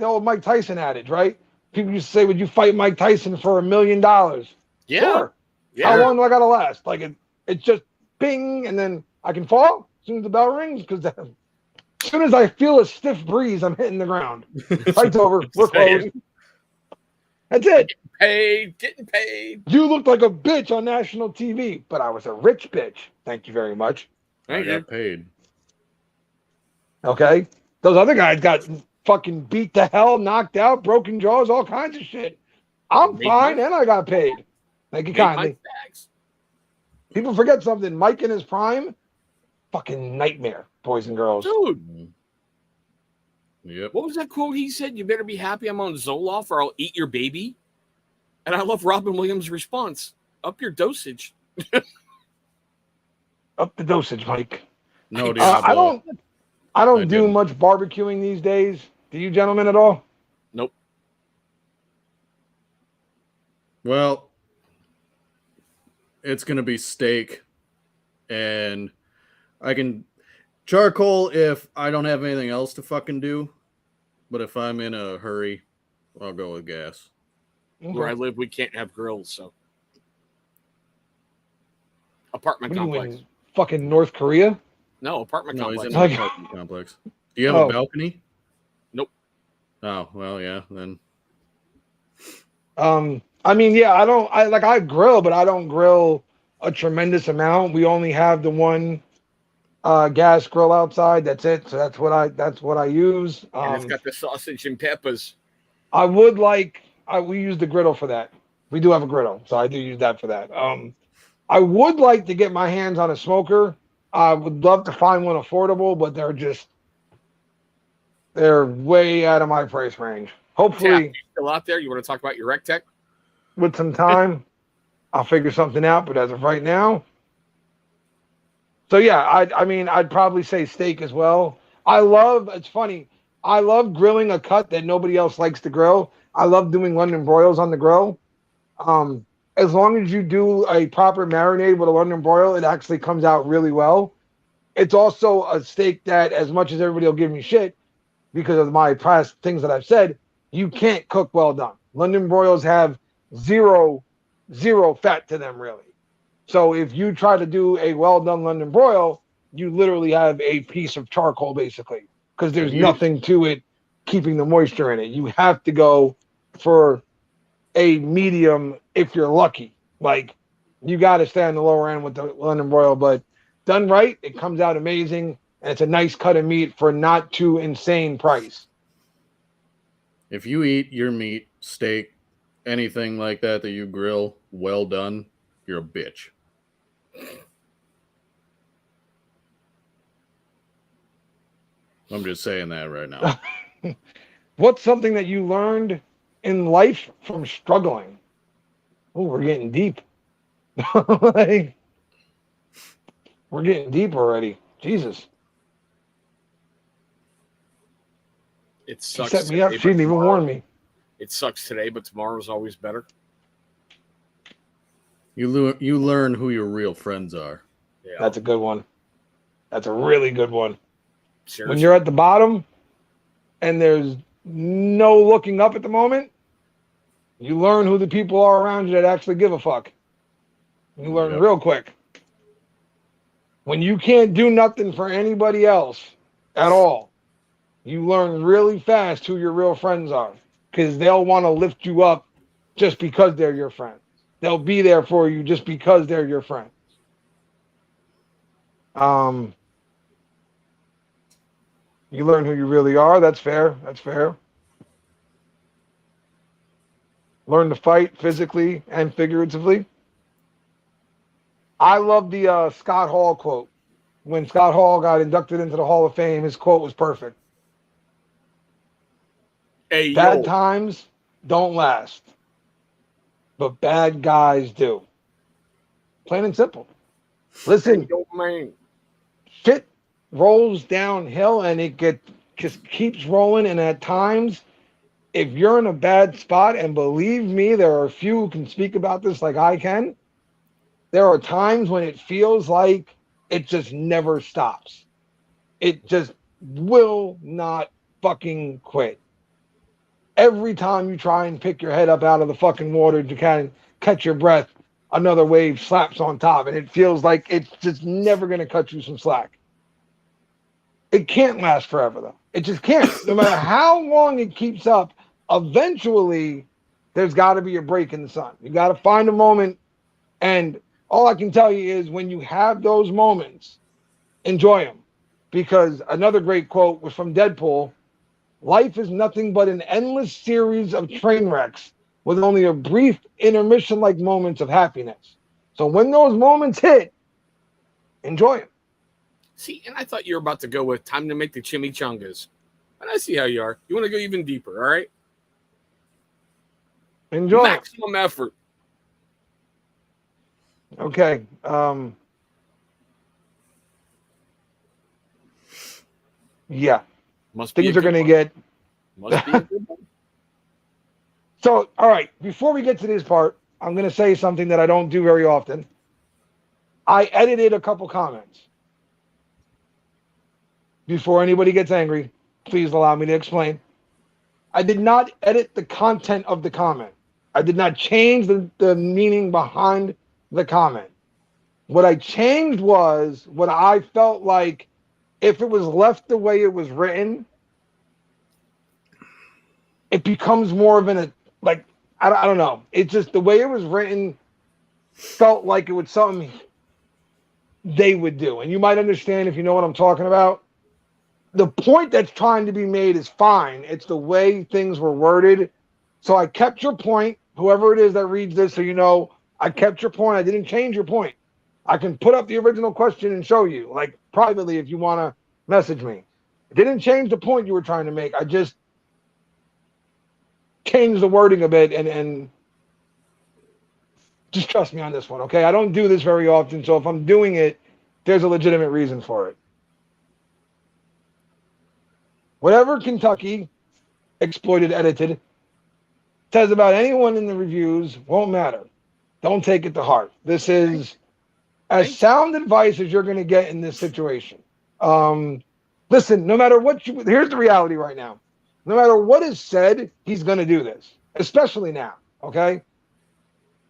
old Mike Tyson adage, right? People used to say, would you fight Mike Tyson for $1 million? Yeah. Sure. Yeah. How long do I gotta last? It's just bing and then I can fall as soon as the bell rings, because as soon as I feel a stiff breeze, I'm hitting the ground. Fight's over. We're closed. That's it. Getting paid. You looked like a bitch on national TV, but I was a rich bitch. Thank you very much. I got paid. Okay? Those other guys got fucking beat to hell, knocked out, broken jaws, all kinds of shit. I'm fine, and I got paid. Thank you kindly. People forget something. Mike in his prime, fucking nightmare. boys and girls. Dude. Yep. What was that quote he said? You better be happy I'm on Zoloft or I'll eat your baby. And I love Robin Williams' response. Up your dosage. Up the dosage, Mike. No Diablo. I don't do didn't. much barbecuing these days. Do you gentlemen at all? Nope. Well, it's gonna be steak, and I can charcoal if I don't have anything else to fucking do. But if I'm in a hurry, I'll go with gas. Where I live, we can't have grills, so. Apartment What are you complex. in fucking North Korea? No, apartment No, he's complex. in an apartment complex. Do you have a balcony? Nope. Oh, well, yeah, then. I mean, yeah, I grill, but I don't grill a tremendous amount. We only have the one gas grill outside. That's it. So that's what I use. And it's got the sausage and peppers. We use the griddle for that. We do have a griddle, so I do use that for that. I would like to get my hands on a smoker. I would love to find one affordable, but they're way out of my price range. Hopefully, Tap, still out there. You want to talk about your rec tech? with some time, I'll figure something out. But as of right now, so yeah, I'd probably say steak as well. It's funny. I love grilling a cut that nobody else likes to grill. I love doing London broils on the grill. As long as you do a proper marinade with a London broil, it actually comes out really well. It's also a steak that, as much as everybody will give me shit because of my past things that I've said, you can't cook well done. London broils have zero fat to them, really. So if you try to do a well done London broil, you literally have a piece of charcoal, basically, because there's nothing to it keeping the moisture in it. You have to go for a medium if you're lucky. Like, you got to stay on the lower end with the London broil, but done right, it comes out amazing, and it's a nice cut of meat for not too insane price. If you eat your meat, steak, anything like that you grill well done, you're a bitch. I'm just saying that right now. What's something that you learned in life from struggling? Oh, we're getting deep. Like, we're getting deep already. Jesus. It She sucks. set me up. Today, She didn't but even warn me. It sucks today, but tomorrow's always better. You learn who your real friends are. Yeah. That's a good one. That's a really good one. Seriously. When you're at the bottom and there's no looking up at the moment, you learn who the people are around you that actually give a fuck. You learn real quick. When you can't do nothing for anybody else at all, you learn really fast who your real friends are, because they'll want to lift you up just because they're your friends. They'll be there for you just because they're your friends. You learn who you really are. That's fair. That's fair. Learn to fight physically and figuratively. I love the Scott Hall quote. When Scott Hall got inducted into the Hall of Fame, his quote was perfect. Hey, Bad times don't last, but bad guys do. Plain and simple. Listen, man. shit rolls downhill and it just keeps rolling. And at times, if you're in a bad spot, and believe me, there are a few who can speak about this like I can, there are times when it feels like it just never stops. It just will not fucking quit. Every time you try and pick your head up out of the fucking water to kind of catch your breath, another wave slaps on top, and it feels like it's just never going to cut you some slack. It can't last forever, though. It just can't. No matter how long it keeps up, eventually there's got to be a break in the sun. You got to find a moment, and all I can tell you is when you have those moments, enjoy them. Because another great quote was from Deadpool: life is nothing but an endless series of train wrecks with only a brief intermission-like moments of happiness. So when those moments hit, enjoy them. See, and I thought you were about to go with time to make the chimichangas. And I see how you are. You want to go even deeper, all right? Enjoy. Maximum effort. Okay. Yeah. Must be Things are going to get. Must be a good one. So, all right. Before we get to this part, I'm going to say something that I don't do very often. I edited a couple comments. Before anybody gets angry, please allow me to explain. I did not edit the content of the comment. I did not change the meaning behind the comment. What I changed was what I felt like if it was left the way it was written, it becomes more of I don't know. It's just the way it was written felt like it was something they would do. And you might understand if you know what I'm talking about. The point that's trying to be made is fine. It's the way things were worded. So I kept your point. Whoever it is that reads this, so you know, I kept your point. I didn't change your point. I can put up the original question and show you, like privately, if you want to message me. It didn't change the point you were trying to make. I just changed the wording a bit and just trust me on this one, okay? I don't do this very often, so if I'm doing it, there's a legitimate reason for it. Whatever Kentucky exploited, edited, says about anyone in the reviews won't matter. Don't take it to heart. This is as sound advice as you're going to get in this situation. Listen, no matter what here's the reality right now. No matter what is said, he's going to do this, especially now, okay?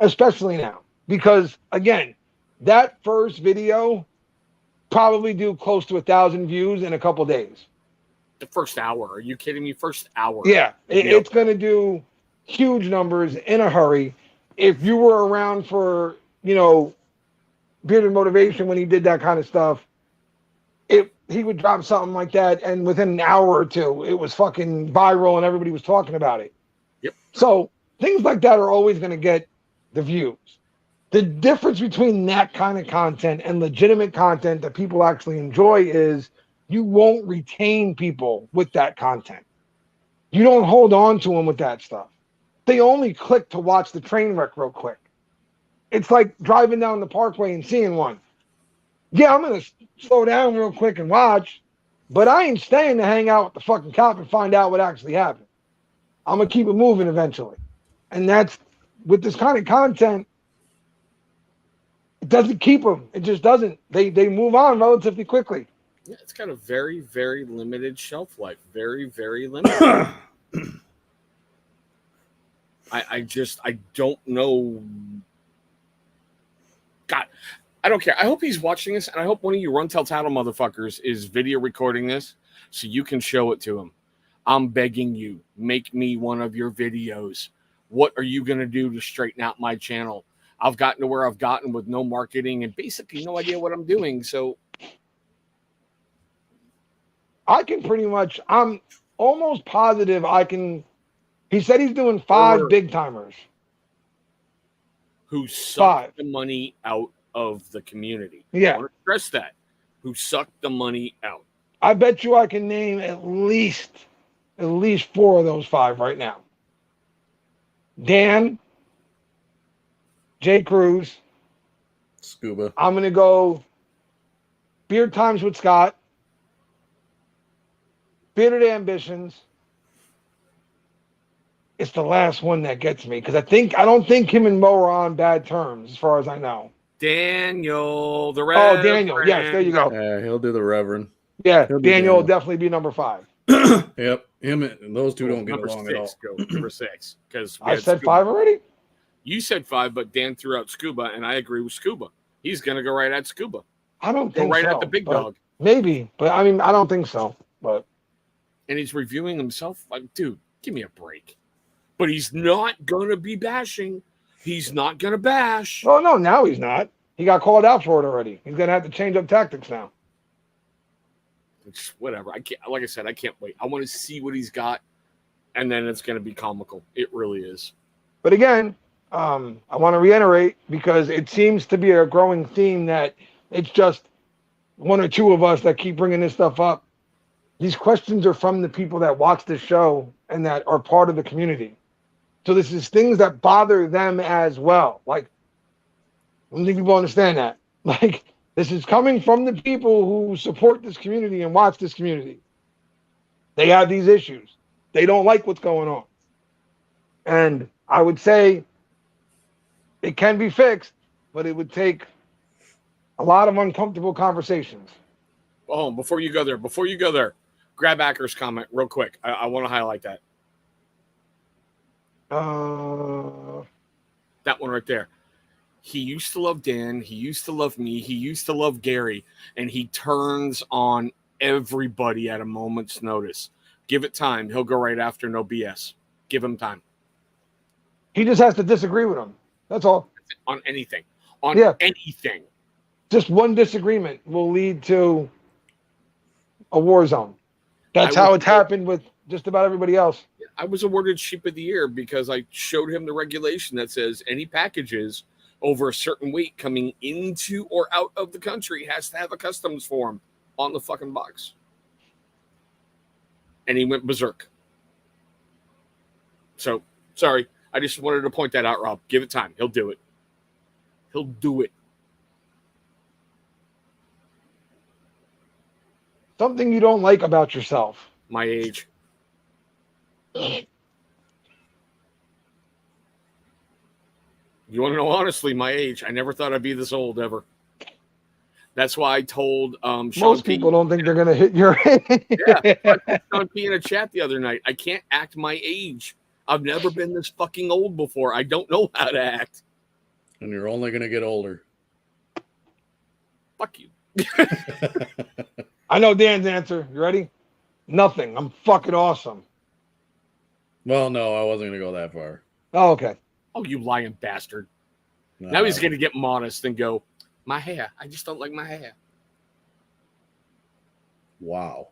Especially now. Because, again, that first video probably do close to 1,000 views in a couple days. The first hour. Are you kidding me? First hour. Yeah, it's going to do huge numbers in a hurry. If you were around for, Bearded Motivation when he did that kind of stuff, he would drop something like that, and within an hour or two, it was fucking viral and everybody was talking about it. Yep. So things like that are always going to get the views. The difference between that kind of content and legitimate content that people actually enjoy is you won't retain people with that content. You don't hold on to them with that stuff. They only click to watch the train wreck real quick. It's like driving down the parkway and seeing one. Yeah, I'm going to slow down real quick and watch, but I ain't staying to hang out with the fucking cop and find out what actually happened. I'm going to keep it moving eventually. And that's, with this kind of content, it doesn't keep them. It just doesn't. They move on relatively quickly. Yeah, it's got a very, very limited shelf life. Very, very limited. I don't know. God, I don't care. I hope he's watching this, and I hope one of you run tell tattle motherfuckers is video recording this so you can show it to him. I'm begging you, make me one of your videos. What are you going to do to straighten out my channel? I've gotten to where I've gotten with no marketing and basically no idea what I'm doing. So I can pretty much, I'm almost positive I can. He said he's doing 5 big timers. Who sucked the money out of the community. Yeah. I want to stress that. Who sucked the money out. I bet you I can name at least 4 of those 5 right now. Dan, Jay Cruz, Scuba. I'm going to go Beard Times with Scott, Bearded Ambitions. It's the last one that gets me because I don't think him and Mo are on bad terms as far as I know. Daniel, the Reverend. Oh, Daniel. Yes, there you go. Yeah, he'll do the Reverend. Yeah, Daniel will definitely be number 5. Yep, him and those two don't get along at all. Number 6, because I said Scuba. 5 already. You said 5, but Dan threw out Scuba, and I agree with Scuba. He's gonna go right at Scuba. I don't think go right so, at the big dog. Maybe, but I mean, I don't think so. But and he's reviewing himself. Like, dude, give me a break. But he's not gonna be bashing. He's not gonna bash. Oh no, now he's not. He got called out for it already. He's gonna have to change up tactics now. It's whatever. I can't. Like I said, I can't wait. I want to see what he's got, and then it's gonna be comical. It really is. But again, I want to reiterate because it seems to be a growing theme that it's just one or two of us that keep bringing this stuff up. These questions are from the people that watch the show and that are part of the community. So this is things that bother them as well. Like, I don't think people understand that. Like, this is coming from the people who support this community and watch this community. They have these issues. They don't like what's going on. And I would say it can be fixed, but it would take a lot of uncomfortable conversations. Oh, before you go there, grab Acker's comment real quick. I want to highlight that. That one right there. He used to love Dan. He used to love me. He used to love Gary. And he turns on everybody at a moment's notice. Give it time. He'll go right after, no BS. Give him time. He just has to disagree with him. That's all. On anything. Anything. Just one disagreement will lead to a war zone. That's how it's happened with just about everybody else. I was awarded Sheep of the Year because I showed him the regulation that says any packages over a certain weight coming into or out of the country has to have a customs form on the fucking box. And he went berserk. So, sorry. I just wanted to point that out, Rob. Give it time. He'll do it. He'll do it. Something you don't like about yourself. My age. You want to know honestly, my age. I never thought I'd be this old ever. That's why I told Sean Most people don't think they're going to hit your age. Yeah, I told Sean P in a chat the other night. I can't act my age. I've never been this fucking old before. I don't know how to act. And you're only going to get older. Fuck you. I know Dan's answer. You ready? Nothing. I'm fucking awesome. Well, no, I wasn't going to go that far. Oh, okay. Oh, you lying bastard. No. Now he's going to get modest and go, my hair. I just don't like my hair. Wow.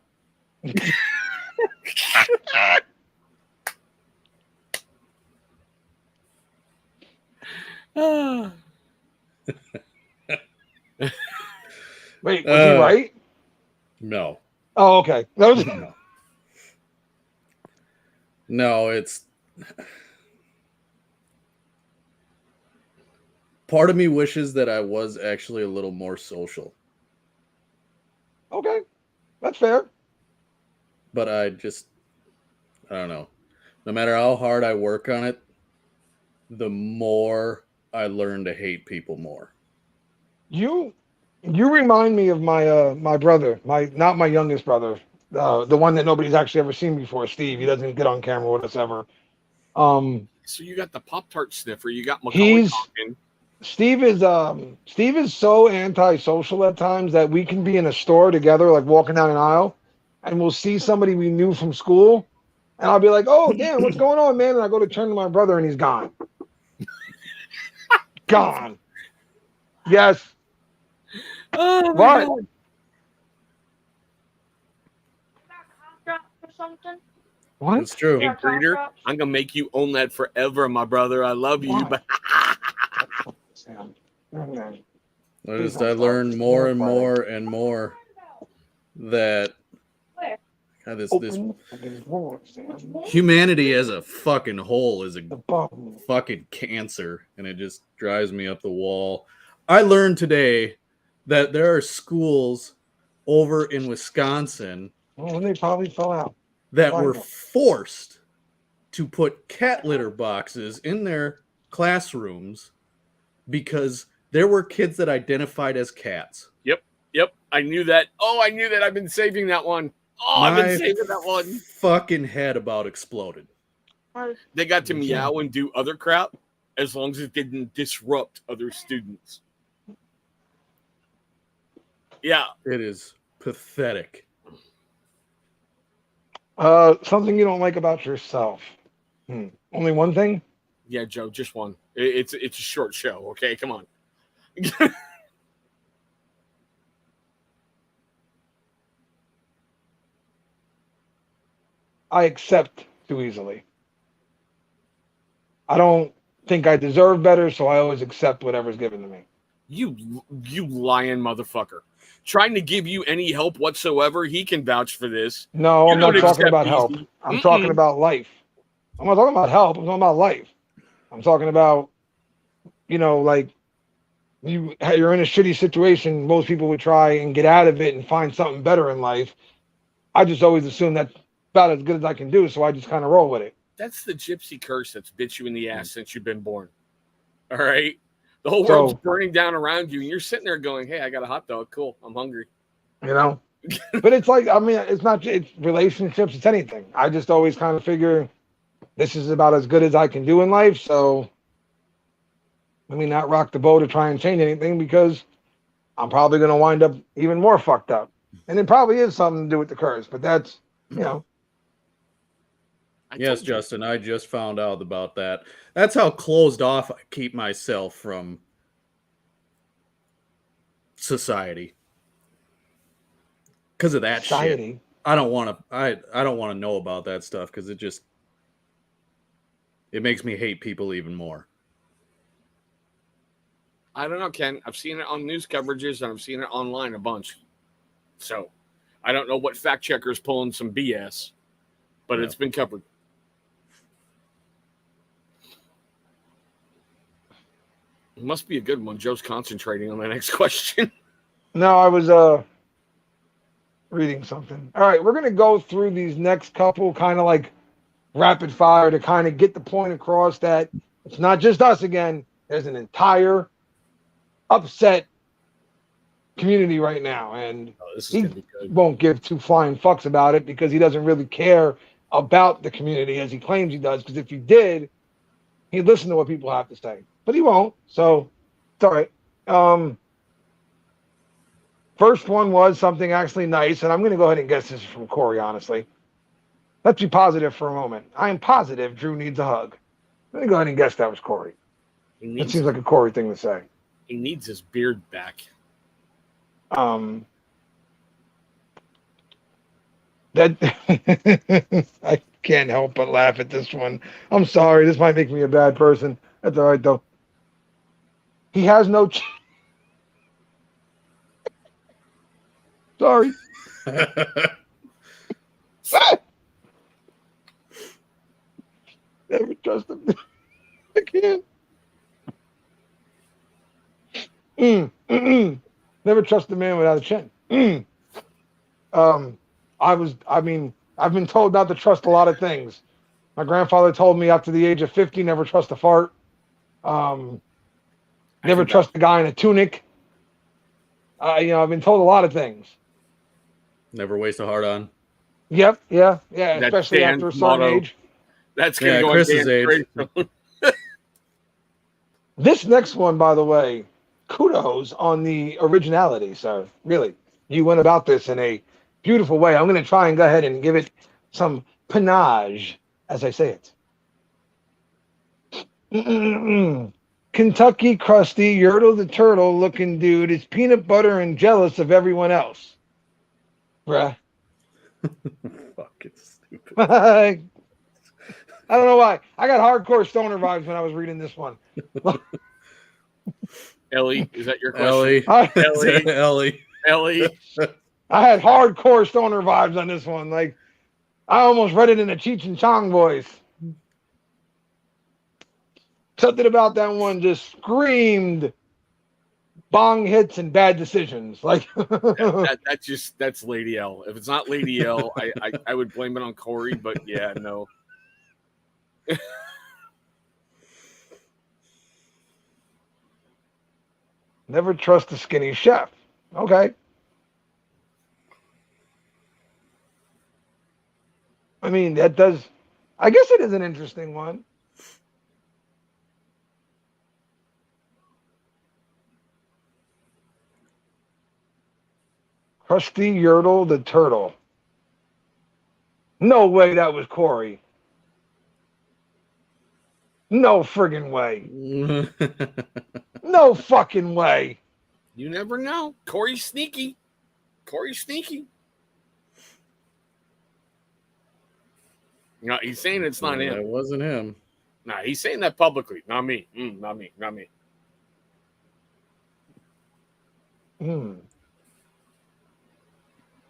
Wait, was he right? No. Oh, okay. That was... No, it's... Part of me wishes that I was actually a little more social. Okay. That's fair. But I don't know. No matter how hard I work on it, the more I learn to hate people more. You remind me of my my brother, not my youngest brother, the one that nobody's actually ever seen before, Steve. He doesn't get on camera with us ever. So you got the Pop-Tart sniffer. You got Macaulay Culkin. Steve is so antisocial at times that we can be in a store together, like walking down an aisle, and we'll see somebody we knew from school, and I'll be like, "Oh, damn, what's going on, man?" And I go to turn to my brother, and he's gone. Gone. Yes. Oh, what? What? It's true. Hey, Breeder, I'm gonna make you own that forever, my brother. I love you. But I learned more and more and more that God, this humanity as a fucking whole is a fucking cancer, and it just drives me up the wall. I learned today that there are schools over in Wisconsin they probably fell out that were forced to put cat litter boxes in their classrooms because there were kids that identified as cats. Yep. I knew that. Oh, I knew that. I've been saving that one. Oh, I've been saving that one. Fucking head about exploded. They got to meow and do other crap as long as it didn't disrupt other students. Yeah. It is pathetic. Something you don't like about yourself. Only one thing? Yeah, Joe, just one. It's a short show, okay? Come on. I accept too easily. I don't think I deserve better, so I always accept whatever's given to me. You lying motherfucker. trying to give you any help whatsoever. He can vouch for this. No, You I'm not don't talking accept about help. easy. I'm talking about life. I'm not talking about help. I'm talking about life. I'm talking about, like you're in a shitty situation. Most people would try and get out of it and find something better in life. I just always assume that's about as good as I can do, so I just kind of roll with it. That's the gypsy curse that's bit you in the ass since you've been born. All right? The whole world's burning down around you, and you're sitting there going, hey, I got a hot dog. Cool. I'm hungry. But it's like, it's not, it's relationships, it's anything. I just always kind of figure this is about as good as I can do in life, so let me not rock the boat to try and change anything, because I'm probably going to wind up even more fucked up. And it probably is something to do with the curse, but that's, Yes, Justin, I just found out about that. That's how closed off I keep myself from society. Because of that shit. I don't want to I don't want to know about that stuff, because it makes me hate people even more. I don't know, Ken. I've seen it on news coverages, and I've seen it online a bunch. So I don't know what fact checker's pulling some BS, but it's been covered. It must be a good one. Joe's concentrating on the next question. No, I was reading something. All right, we're going to go through these next couple kind of like rapid fire to kind of get the point across that it's not just us again. There's an entire upset community right now, and he won't give two flying fucks about it because he doesn't really care about the community as he claims he does, because if he did, he'd listen to what people have to say, but he won't, so it's all right. First one was something actually nice, and I'm going to go ahead and guess this is from Corey, honestly. Let's be positive for a moment. I am positive Drew needs a hug. I'm going to go ahead and guess that was Corey. It seems like a Corey thing to say. He needs his beard back. That I can't help but laugh at this one. I'm sorry. This might make me a bad person. That's all right, though. He has no... Sorry. Never trust him. I can't. Never trust a man without a chin. I've been told not to trust a lot of things. My grandfather told me after the age of 50, never trust a fart. Never trust a guy in a tunic. I've been told a lot of things. Never waste a heart on. Yep, yeah, especially after a certain age. That's going to go Chris's age. This next one, by the way, kudos on the originality, sir. Really, you went about this in a beautiful way. I'm going to try and go ahead and give it some panache, as I say it. Kentucky Krusty, Yertle the Turtle looking dude is peanut butter and jealous of everyone else. Bruh. Fucking stupid. I don't know why. I got hardcore stoner vibes when I was reading this one. Ellie, is that your question? Ellie. I had hardcore stoner vibes on this one. Like, I almost read it in a Cheech and Chong voice. Something about that one just screamed bong hits and bad decisions. Like that's Lady L. If it's not Lady L, I would blame it on Corey, but yeah, no. Never trust a skinny chef. Okay. I mean, I guess it is an interesting one. Krusty Yertle the Turtle. No way that was Corey. No friggin' way. No fucking way. You never know. Corey's sneaky. No, he's saying it's not him. It wasn't him. Nah, he's saying that publicly. Not me. Not me.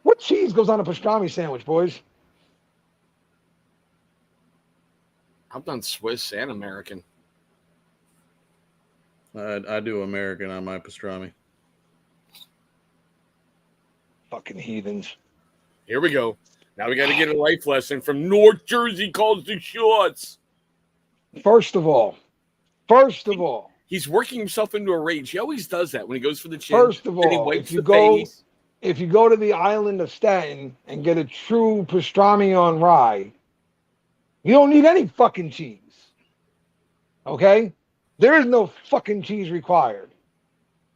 What cheese goes on a pastrami sandwich, boys? I've done Swiss and American. I do American on my pastrami. Fucking heathens. Here we go. Now we got to get a life lesson from North Jersey calls the shots. First of all, he's working himself into a rage. He always does that when he goes for the chin. First of Then he all, wipes the face. if you go to the island of Staten and get a true pastrami on rye, you don't need any fucking cheese. Okay? There is no fucking cheese required.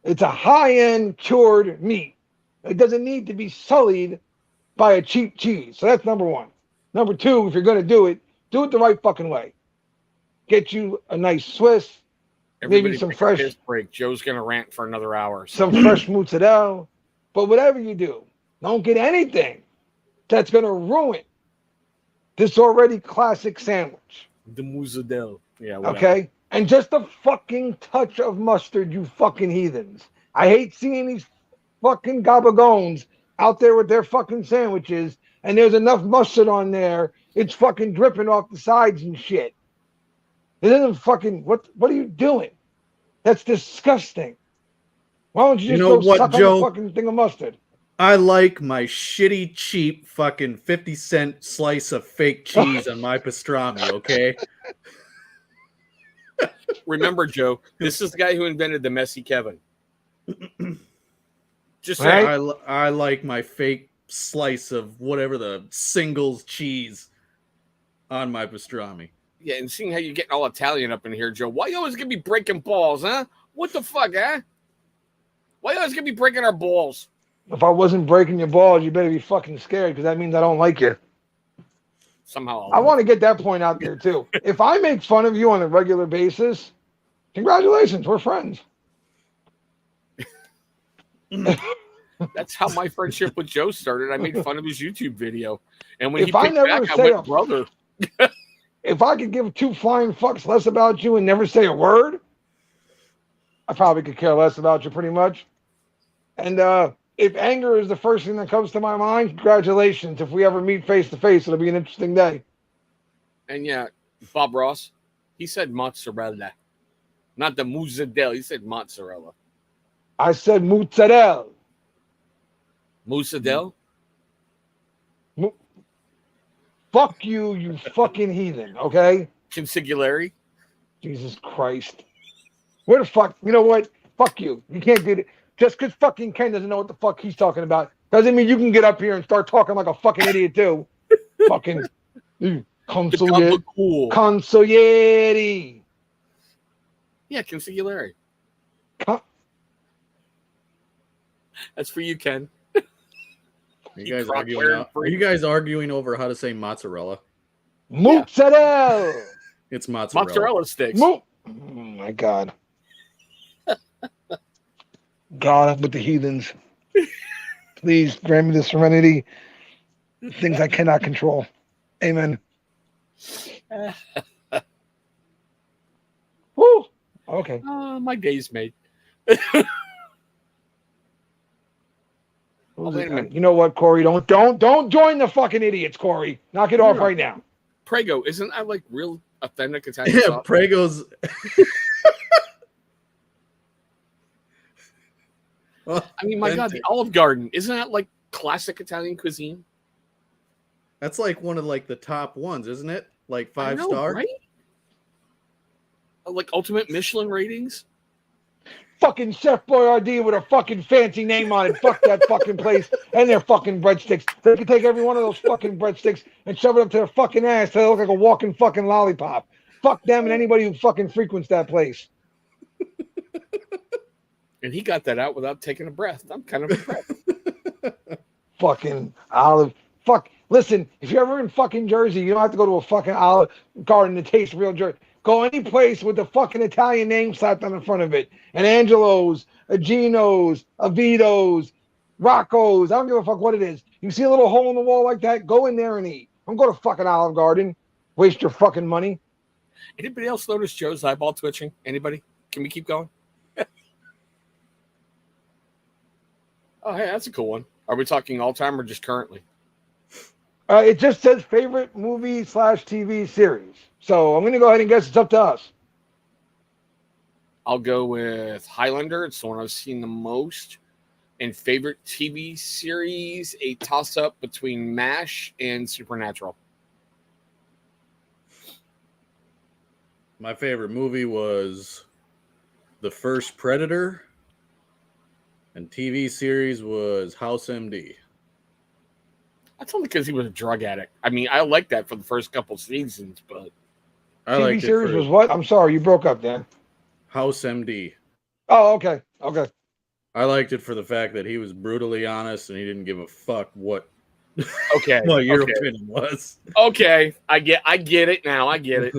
It's a high-end cured meat. It doesn't need to be sullied by a cheap cheese. So that's number one. Number two, if you're going to do it the right fucking way. Get you a nice Swiss, maybe some fresh break. Joe's going to rant for another hour. So. Some fresh mozzarella. But whatever you do, don't get anything that's going to ruin this already classic sandwich. The mozzarella. Yeah, whatever. Okay? And just a fucking touch of mustard, you fucking heathens. I hate seeing these fucking gabagones out there with their fucking sandwiches, and there's enough mustard on there, it's fucking dripping off the sides and shit. It isn't fucking, what are you doing? That's disgusting. Why don't you just go suck on the fucking thing of mustard? I like my shitty, cheap, fucking 50-cent slice of fake cheese on my pastrami, okay? Remember, Joe, this is the guy who invented the messy Kevin. Just saying. I like my fake slice of whatever the singles cheese on my pastrami. Yeah, and seeing how you're getting all Italian up in here, Joe, why you always gonna be breaking balls, huh? What the fuck, huh? Why you always gonna be breaking our balls? If I wasn't breaking your balls, you better be fucking scared, because that means I don't like you. Somehow. I want to get that point out there, too. If I make fun of you on a regular basis, congratulations, we're friends. That's how my friendship with Joe started. I made fun of his YouTube video. And when he picked back, I went, brother. If I could give two flying fucks less about you and never say a word, I probably could care less about you pretty much. And if anger is the first thing that comes to my mind, congratulations. If we ever meet face to face, it'll be an interesting day. And yeah, Bob Ross, he said mozzarella, not the mozzarella. He said mozzarella. I said mozzarella. Mozzarella? Fuck you, you fucking heathen, okay? Consigliere? Jesus Christ. Where the fuck? You know what? Fuck you. You can't do it. Just because fucking Ken doesn't know what the fuck he's talking about doesn't mean you can get up here and start talking like a fucking idiot too. Fucking consigliere. Consigliere. Yeah, consigliere. That's for you, Ken. Are you guys arguing over how to say mozzarella? Mozzarella. Yeah. It's mozzarella. Mozzarella sticks. Oh my God. God with the heathens. Please grant me the serenity. Things I cannot control. Amen. Woo. Okay. My day's made. You know what, Corey? Don't join the fucking idiots, Corey. Knock it off right now. Prego, isn't that like real authentic Italian sauce? Yeah, Prego's. I mean, my God, the Olive Garden, isn't that like classic Italian cuisine? That's like one of like the top ones, isn't it? Like 5-star, right? Like ultimate Michelin ratings. Fucking Chef Boyardee with a fucking fancy name on it. Fuck that fucking place and their fucking breadsticks. They can take every one of those fucking breadsticks and shove it up to their fucking ass so they look like a walking fucking lollipop. Fuck them and anybody who fucking frequents that place. And he got that out without taking a breath. I'm kind of impressed. Fucking Olive. Fuck. Listen, if you're ever in fucking Jersey, you don't have to go to a fucking Olive Garden to taste real Jersey. Go any place with the fucking Italian name slapped on the front of it. An Angelo's, a Gino's, a Vito's, Rocco's. I don't give a fuck what it is. You see a little hole in the wall like that? Go in there and eat. Don't go to fucking Olive Garden. Waste your fucking money. Anybody else notice Joe's eyeball twitching? Anybody? Can we keep going? Oh, hey, that's a cool one. Are we talking all time or just currently? It just says favorite movie/TV series. So I'm going to go ahead and guess it's up to us. I'll go with Highlander. It's the one I've seen the most. And favorite TV series, a toss-up between MASH and Supernatural. My favorite movie was The First Predator, and TV series was House MD. That's only because he was a drug addict. I mean, I like that for the first couple seasons, but I TV liked series it was for what? I'm sorry, you broke up, Dan. House MD. Oh, okay. Okay. I liked it for the fact that he was brutally honest and he didn't give a fuck what okay. what your okay. opinion was. Okay, I get it now. I get it.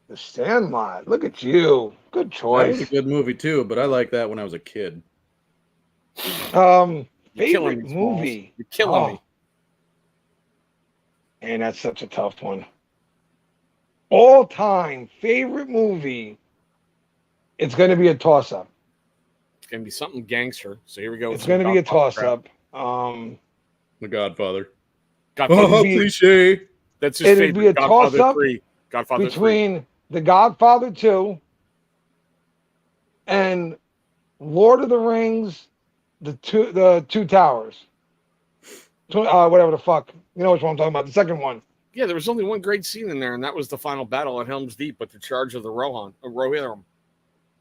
The Sandlot. Look at you. Good That choice. was a good movie too, but I liked that when I was a kid. You're killing Favorite me, Smalls. movie. You're killing me. Man, that's such a tough one. All time favorite movie. It's going to be a toss up. It's gonna be something gangster. So here we go. It's going to be a toss up. The Godfather. Godfather. Cliche. That's his It'd favorite. be a Godfather toss-up 3. Godfather 3. between The Godfather 2 and Lord of the Rings, the two towers. Whatever the fuck. You know which one I'm talking about. The second one. Yeah, there was only one great scene in there, and that was the final battle at Helm's Deep with the charge of the Rohirrim.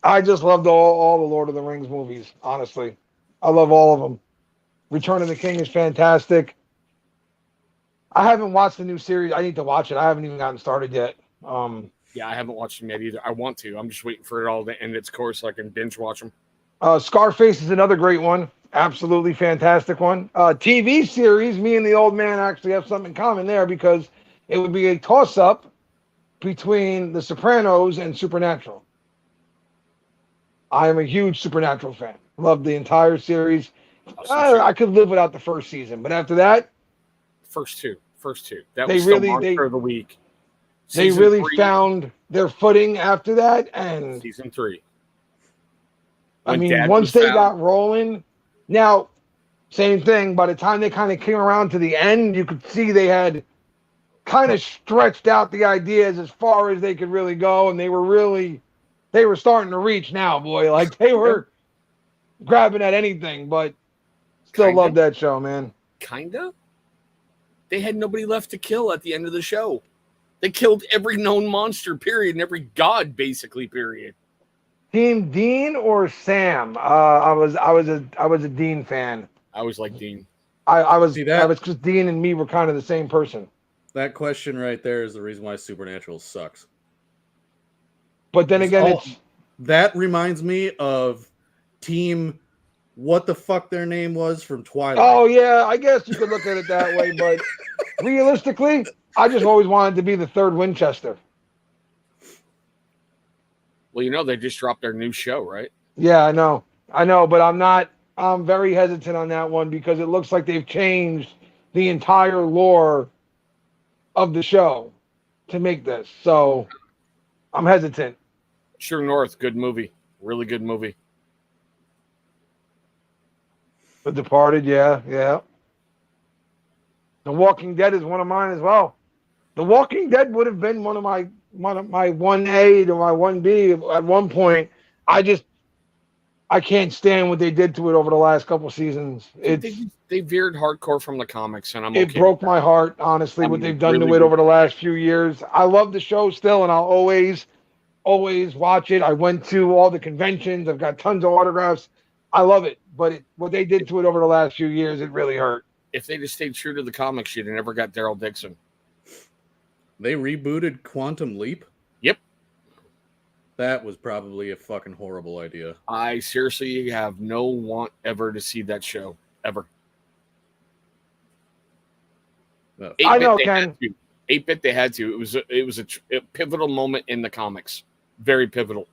I just loved all the Lord of the Rings movies, honestly. I love all of them. Return of the King is fantastic. I haven't watched the new series. I need to watch it. I haven't even gotten started yet. Yeah, I haven't watched them yet either. I want to. I'm just waiting for it all to end its course so I can binge watch them. Scarface is another great one. Absolutely fantastic one. TV series, me and the old man actually have something in common there because it would be a toss-up between The Sopranos and Supernatural. I am a huge Supernatural fan. Love the entire series. I could live without the first season, but after that, First two. That they was really still Monster of the Week. They Season really 3, found their footing after that, and Season 3. I When mean, Dad once was they found- got rolling, now same thing. By the time they kind of came around to the end, you could see they had kind of stretched out the ideas as far as they could really go, and they were starting to reach now, boy. Like they were grabbing at anything, but still love that show, man. Kinda. They had nobody left to kill at the end of the show. They killed every known monster, period, and every god, basically, period. Team Dean or Sam? I was a Dean fan. I always liked Dean. I was because Dean and me were kind of the same person. That question right there is the reason why Supernatural sucks. But then again, that reminds me of Team what the fuck their name was from Twilight. Oh yeah, I guess you could look at it that way, but realistically, I just always wanted to be the third Winchester. Well, they just dropped their new show, right? Yeah, I know, but I'm very hesitant on that one because it looks like they've changed the entire lore of the show to make this. So I'm hesitant. True North, good movie. Really good movie. The Departed, yeah. The Walking Dead is one of mine as well. The Walking Dead would have been one of my 1A to my 1B at one point. I can't stand what they did to it over the last couple seasons. They veered hardcore from the comics, and it broke my heart, honestly, what they've done to it over the last few years. I love the show still, and I'll always watch it. I went to all the conventions. I've got tons of autographs. I love it, but what they did to it over the last few years, it really hurt. If they just stayed true to the comics, you'd have never got Daryl Dixon. They rebooted Quantum Leap? Yep. That was probably a fucking horrible idea. I seriously have no want ever to see that show, ever. No. I know, Ken. 8-bit, they had to. It was a pivotal moment in the comics. Very pivotal.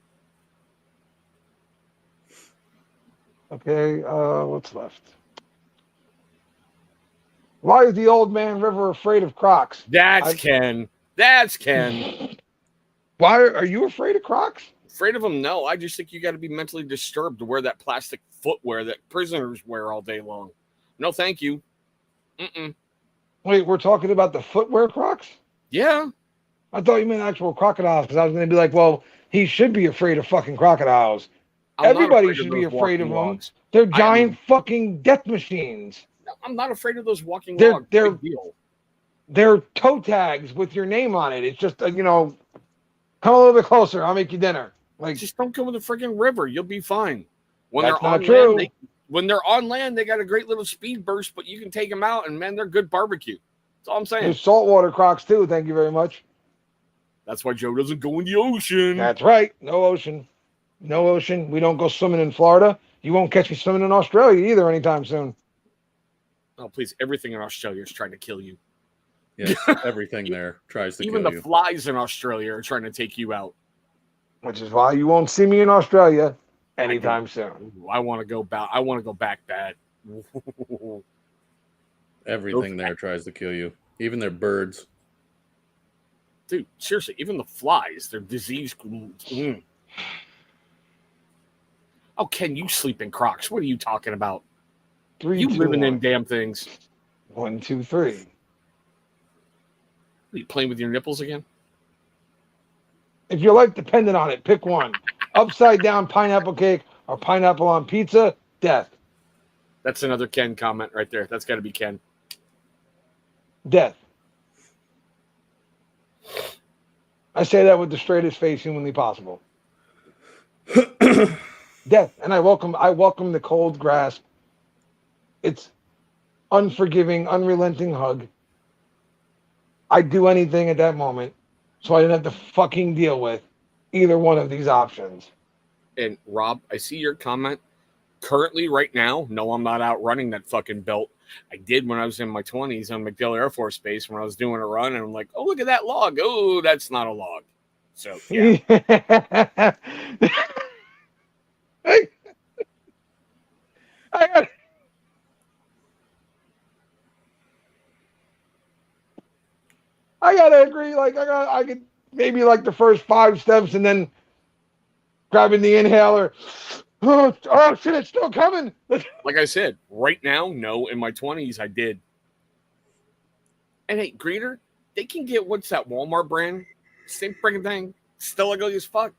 Okay, what's left? Why is the old man River afraid of Crocs? That's Ken. That's Ken. Why are you afraid of Crocs? Afraid of them? No. I just think you got to be mentally disturbed to wear that plastic footwear that prisoners wear all day long. No, thank you. Mm-mm. Wait, we're talking about the footwear Crocs? Yeah. I thought you meant actual crocodiles because I was going to be like, well, he should be afraid of fucking crocodiles. Everybody should be afraid of them. Logs. They're giant fucking death machines. I'm not afraid of those walking They're- logs. they're- Big deal. They're toe tags with your name on it. It's just, come a little bit closer. I'll make you dinner. Like, Just don't come with a freaking river. You'll be fine. When That's they're not on true. land, when they're on land, they got a great little speed burst, but you can take them out, and man, they're good barbecue. That's all I'm saying. there's saltwater Crocs too. Thank you very much. That's why Joe doesn't go in the ocean. That's right. No ocean. No ocean. We don't go swimming in Florida. You won't catch me swimming in Australia either anytime soon. Oh, please. Everything in Australia is trying to kill you. Yes, everything there tries to Even kill the you. flies in Australia are trying to take you out. Which is why you won't see me in Australia anytime soon. Ooh, I want to go back. I want to go back bad. Everything there tries to kill you. Even their birds. Dude, seriously, even the flies, they're disease. Mm. Oh, Ken, you sleep in Crocs. What are you talking about? 3, You 2, live in 1. them damn things. 1, 2, 3. Are you playing with your nipples again? If your life depended on it, pick one. Upside down pineapple cake or pineapple on pizza, death. That's another Ken comment right there. That's got to be Ken. Death. I say that with the straightest face humanly possible. Death. And I welcome the cold grasp. It's unforgiving, unrelenting hug. I'd do anything at that moment so I didn't have to fucking deal with either one of these options. And Rob, I see your comment. Currently, right now, no, I'm not out running that fucking belt. I did when I was in my 20s on MacDill Air Force Base when I was doing a run, and I'm like, oh, look at that log. Oh, that's not a log. So, yeah. I gotta agree. Like I could maybe like the first 5 steps and then grabbing the inhaler. Oh shit! It's still coming. Like I said, right now, no. In my 20s, I did. And hey, Greeter, they can get what's that Walmart brand? Same freaking thing. Still ugly as fuck.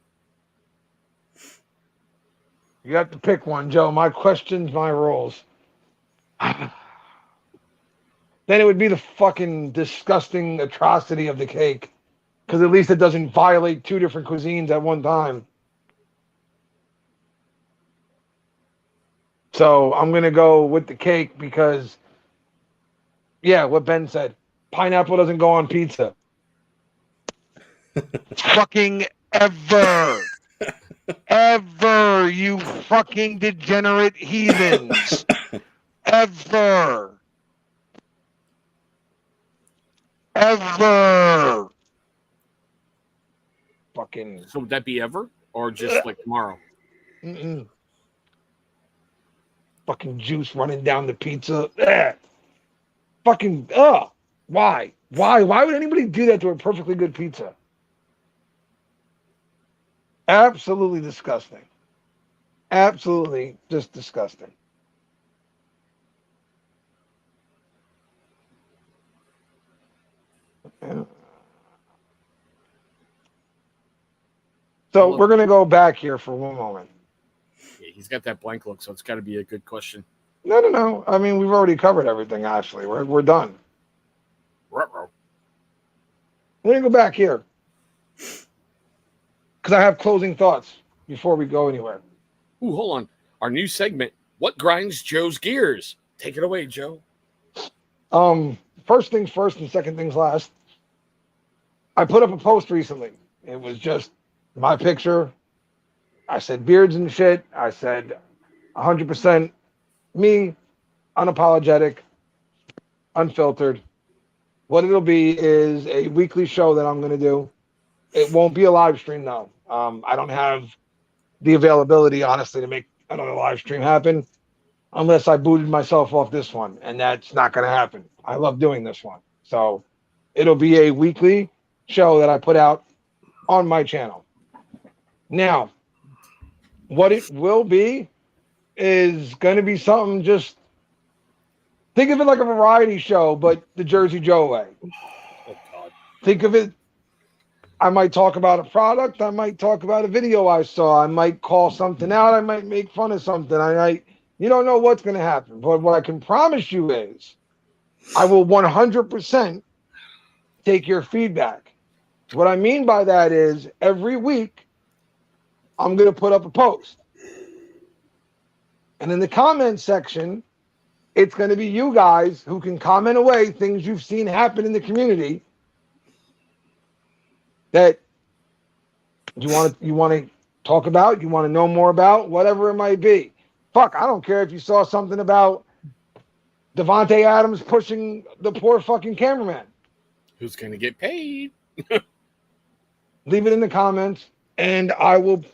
You have to pick one, Joe. My questions, my rules. Then it would be the fucking disgusting atrocity of the cake. Because at least it doesn't violate 2 different cuisines at one time. So I'm going to go with the cake because, yeah, what Ben said. Pineapple doesn't go on pizza. Fucking ever. Ever, you fucking degenerate heathens. Ever. Ever. Fucking. So would that be ever? Or just like tomorrow? Mm-mm. Fucking juice running down the pizza. Ugh. Fucking. Ugh. Why? Why? Why would anybody do that to a perfectly good pizza? Absolutely disgusting. Absolutely just disgusting. So we're going to go back here for one moment. Yeah, he's got that blank look, so it's got to be a good question. No. I mean, we've already covered everything, actually. We're done. Ruh-roh. We're going to go back here. Because I have closing thoughts before we go anywhere. Ooh, hold on. Our new segment, What Grinds Joe's Gears? Take it away, Joe. First things first and second things last. I put up a post recently. It was just my picture. I said beards and shit. I said 100% me, unapologetic, unfiltered. What it'll be is a weekly show that I'm going to do. It won't be a live stream, though. I don't have the availability, honestly, to make another live stream happen unless I booted myself off this one, and that's not going to happen. I love doing this one. So it'll be a weekly show that I put out on my channel. Now, what it will be is going to be something just think of it like a variety show, but the Jersey Joe way. Oh God. Think of it. I might talk about a product. I might talk about a video I saw. I might call something out. I might make fun of something. You don't know what's going to happen. But what I can promise you is I will 100% take your feedback. What I mean by that is every week I'm going to put up a post. And in the comment section, it's going to be you guys who can comment away things you've seen happen in the community that you want to talk about, you want to know more about, whatever it might be. Fuck, I don't care if you saw something about Devontae Adams pushing the poor fucking cameraman. Who's going to get paid? Leave it in the comments, and I will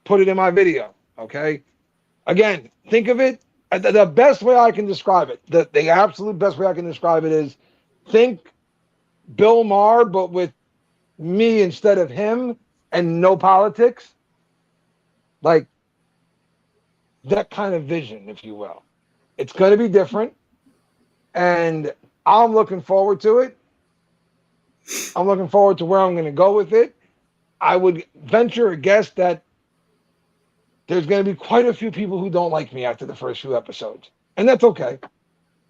put it in my video, okay? Again, think of it, the best way I can describe it, the absolute best way I can describe it is think Bill Maher, but with me instead of him and no politics. Like that kind of vision, if you will. It's going to be different, and I'm looking forward to it. I'm looking forward to where I'm going to go with it. I would venture a guess that there's going to be quite a few people who don't like me after the first few episodes. And that's okay.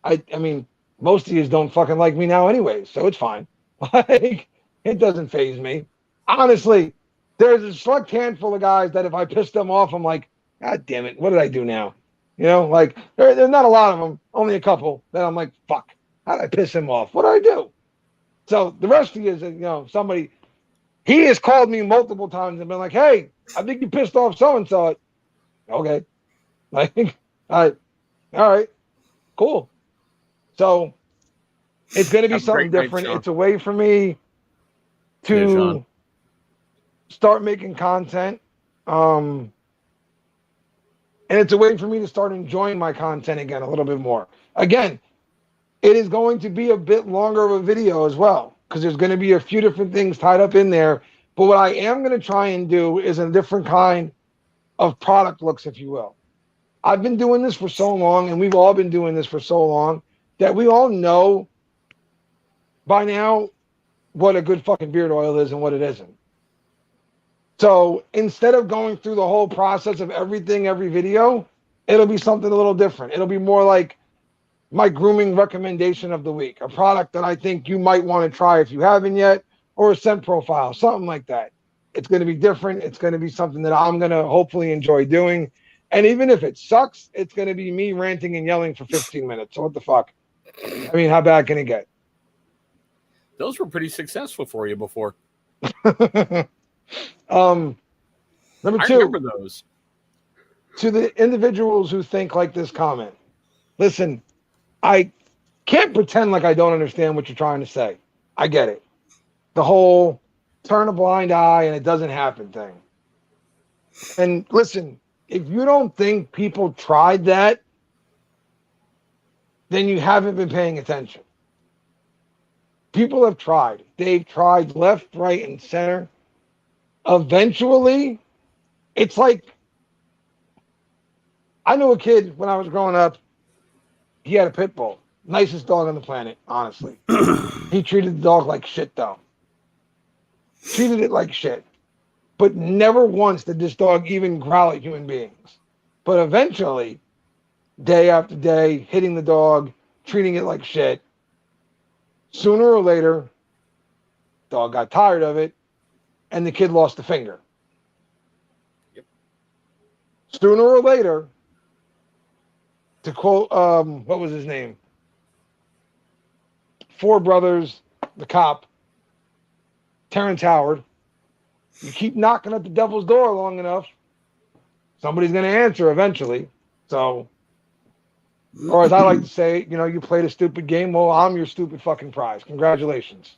I mean, most of you don't fucking like me now anyways, so it's fine. Like, it doesn't faze me. Honestly, there's a select handful of guys that if I piss them off, I'm like, God damn it, what did I do now? You know, like, there's not a lot of them, only a couple that I'm like, fuck, how did I piss him off? What did I do? So the rest of you is, somebody, he has called me multiple times and been like, hey, I think you pissed off so-and-so. Okay. Like, all right, cool. So it's going to be something different. It's a way for me to start making content. And it's a way for me to start enjoying my content again a little bit more. Again, it is going to be a bit longer of a video as well because there's going to be a few different things tied up in there. But what I am going to try and do is a different kind of product looks, if you will. I've been doing this for so long, and we've all been doing this for so long, that we all know by now what a good fucking beard oil is and what it isn't. So instead of going through the whole process of everything, every video, it'll be something a little different. It'll be more like my grooming recommendation of the week, a product that I think you might want to try if you haven't yet, or a scent profile, something like that. It's going to be different. It's going to be something that I'm going to hopefully enjoy doing. And even if it sucks, it's going to be me ranting and yelling for 15 minutes. So what the fuck? I mean, how bad can it get? Those were pretty successful for you before. Number two, I remember those. To the individuals who think like this comment, listen, I can't pretend like I don't understand what you're trying to say. I get it. The whole turn a blind eye and it doesn't happen thing. And listen, if you don't think people tried that, then you haven't been paying attention. People have tried. They've tried left, right, and center. Eventually, it's like, I knew a kid when I was growing up, he had a pit bull. Nicest dog on the planet, honestly. He treated the dog like shit, though. Treated it like shit. But never once did this dog even growl at human beings. But eventually, day after day, hitting the dog, treating it like shit, sooner or later, dog got tired of it, and the kid lost a finger. Yep. Sooner or later, to quote, what was his name? Four Brothers, the cop, Terrence Howard. You keep knocking at the devil's door long enough, somebody's going to answer eventually. So, or as I like to say, you played a stupid game. Well, I'm your stupid fucking prize. Congratulations.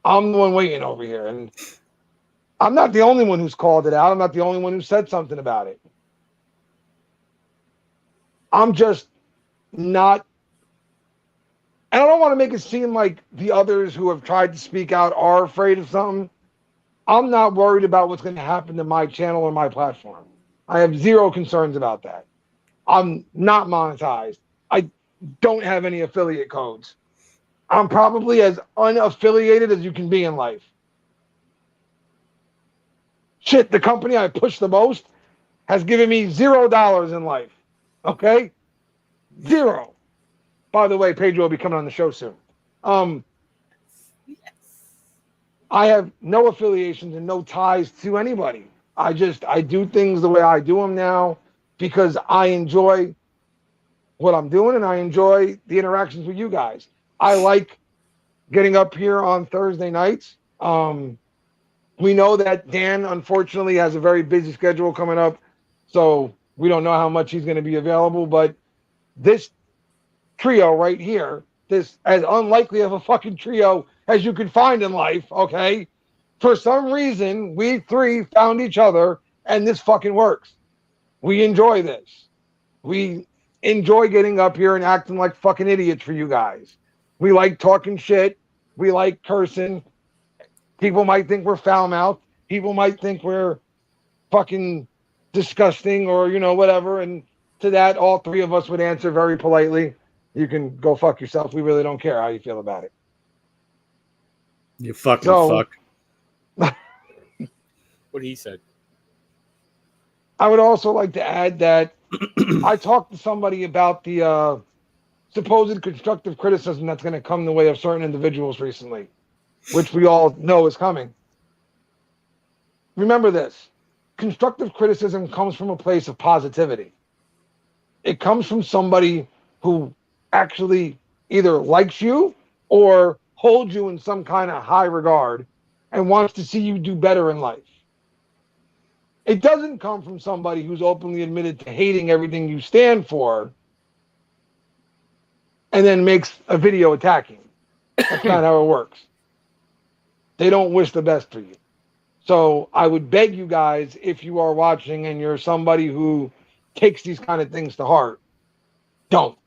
I'm the one waiting over here. And I'm not the only one who's called it out. I'm not the only one who said something about it. I'm just not. And I don't want to make it seem like the others who have tried to speak out are afraid of something. I'm not worried about what's going to happen to my channel or my platform. I have zero concerns about that. I'm not monetized. I don't have any affiliate codes. I'm probably as unaffiliated as you can be in life. Shit, the company I push the most has given me $0 in life. Okay? Zero. By the way, Pedro will be coming on the show soon. I have no affiliations and no ties to anybody. I do things the way I do them now because I enjoy what I'm doing and I enjoy the interactions with you guys. I like getting up here on Thursday nights. We know that Dan unfortunately has a very busy schedule coming up, so we don't know how much he's going to be available. But this trio right here, this as unlikely of a fucking trio as you could find in life, okay? For some reason, we three found each other and this fucking works. We enjoy this. We enjoy getting up here and acting like fucking idiots for you guys. We like talking shit. We like cursing. People might think we're foul mouthed. People might think we're fucking disgusting or, whatever. And to that, all three of us would answer very politely. You can go fuck yourself. We really don't care how you feel about it. You fucking fuck. What he said. I would also like to add that I talked to somebody about the supposed constructive criticism that's going to come the way of certain individuals recently, which we all know is coming. Remember this. Constructive criticism comes from a place of positivity. It comes from somebody who actually either likes you or holds you in some kind of high regard and wants to see you do better in life. It doesn't come from somebody who's openly admitted to hating everything you stand for and then makes a video attacking. That's not how it works. They don't wish the best for you. So I would beg you guys, if you are watching and you're somebody who takes these kind of things to heart, don't.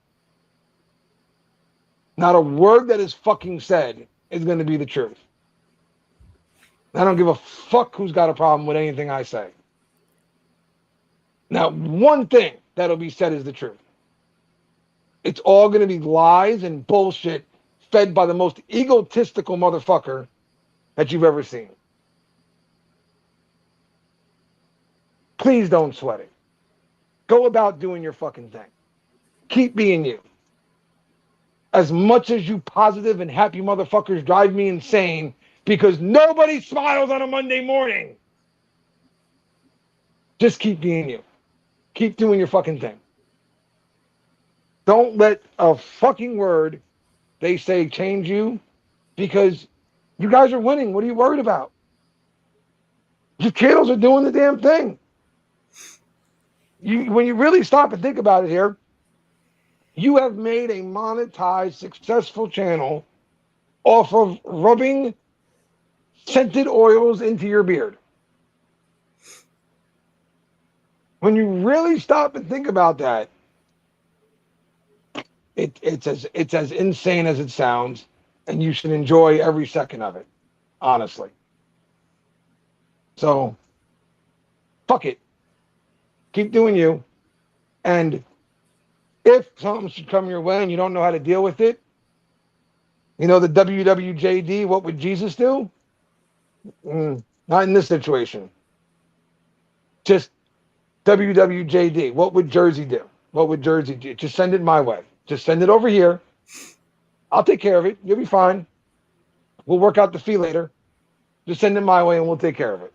Not a word that is fucking said is going to be the truth. I don't give a fuck who's got a problem with anything I say. Now, one thing that'll be said is the truth. It's all going to be lies and bullshit fed by the most egotistical motherfucker that you've ever seen. Please don't sweat it. Go about doing your fucking thing. Keep being you. As much as you positive and happy motherfuckers drive me insane because nobody smiles on a Monday morning. Just keep being you. Keep doing your fucking thing. Don't let a fucking word they say change you because you guys are winning. What are you worried about? Your channels are doing the damn thing. When you really stop and think about it here, you have made a monetized, successful channel off of rubbing scented oils into your beard. When you really stop and think about that, it's as insane as it sounds, and you should enjoy every second of it, honestly. So, fuck it. Keep doing you. And if something should come your way and you don't know how to deal with it, the WWJD, what would Jesus do? Not in this situation. Just WWJD, what would Jersey do? What would Jersey do? Just send it my way. Just send it over here. I'll take care of it. You'll be fine. We'll work out the fee later. Just send it my way and we'll take care of it.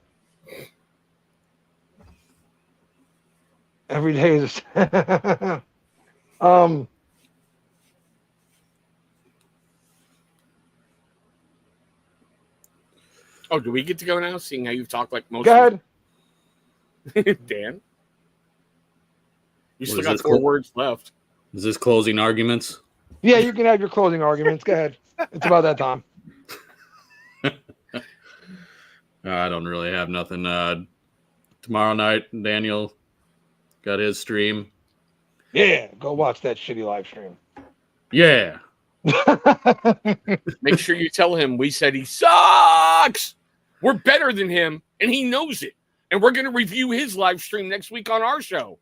Every day is oh, do we get to go now, seeing how you've talked like most go ahead. Dan? You still got 4 words left. Is this closing arguments? Yeah, you can have your closing arguments. Go ahead. It's about that time. I don't really have nothing. Tomorrow night, Daniel got his stream. Yeah, go watch that shitty live stream. Yeah. Make sure you tell him we said he sucks. We're better than him, and he knows it. And we're going to review his live stream next week on our show.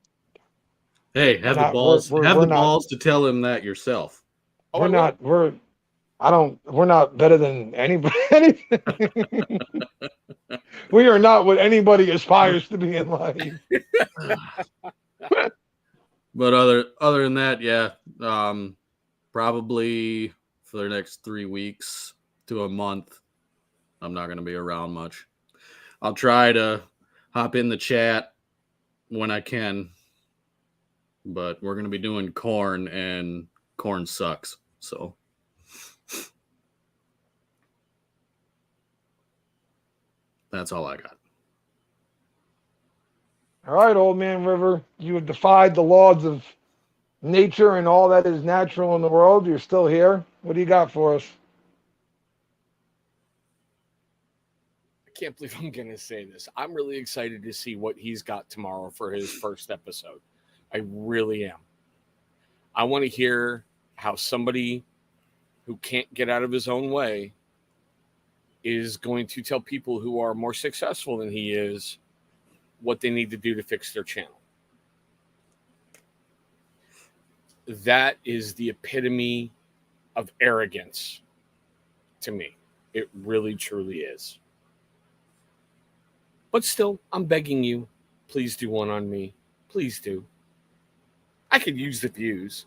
Hey, have the not- balls. we're- have we're the not- balls to tell him that yourself. Oh, We're not. We're not better than anybody. We are not what anybody aspires to be in life. But other than that, yeah, probably for the next 3 weeks to a month, I'm not going to be around much. I'll try to hop in the chat when I can, but we're going to be doing corn, and corn sucks. So that's all I got. All right, old man River, you have defied the laws of nature and all that is natural in the world. You're still here. What do you got for us? I can't believe I'm going to say this. I'm really excited to see what he's got tomorrow for his first episode. I really am. I want to hear how somebody who can't get out of his own way is going to tell people who are more successful than he is what they need to do to fix their channel. That is the epitome of arrogance to me. It really, truly is. But still, I'm begging you, please do one on me. Please do. I could use the views,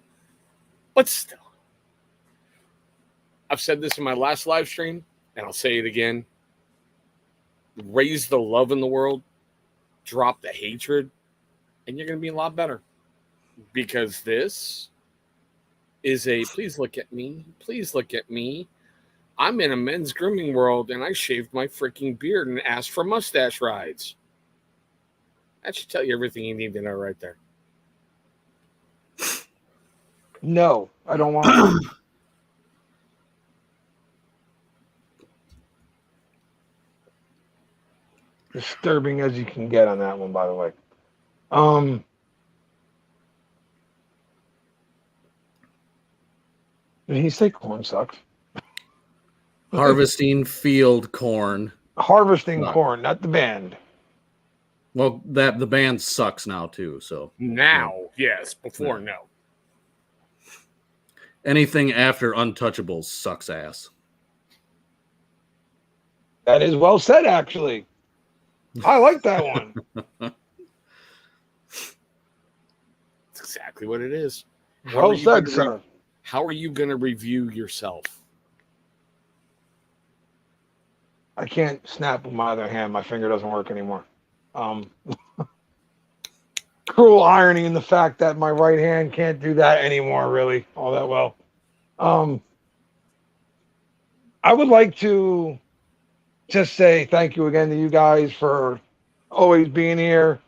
but still. I've said this in my last live stream, and I'll say it again. Raise the love in the world, drop the hatred, and you're going to be a lot better. Because this is a, please look at me, please look at me. I'm in a men's grooming world, and I shaved my freaking beard and asked for mustache rides. That should tell you everything you need to know right there. No, I don't want to. Disturbing as you can get on that one, by the way. Did he say corn sucks? Harvesting field corn. Harvesting Suck. corn, not the band. Well, that the band sucks now too. So Now, yes. Before, no. anything after Untouchables sucks ass. That is well said, actually. I like that one. That's exactly what it is. Well said, sir. How are you going to review yourself? I can't snap with my other hand. My finger doesn't work anymore. Cruel irony in the fact that my right hand can't do that anymore, really, all that well. I would like to just say thank you again to you guys for always being here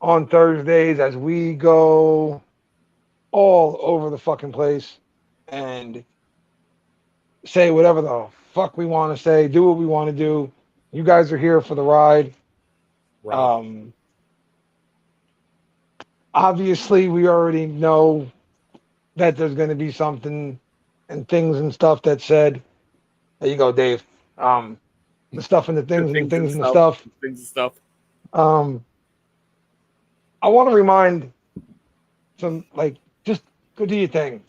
on Thursdays as we go all over the fucking place and say whatever the fuck we want to say, do what we want to do. You guys are here for the ride. Right. Obviously, we already know that there's going to be something and things and stuff that said. There you go, Dave. The stuff and the things and the things and the stuff. Things and stuff. I want to remind some, like, just go do your thing.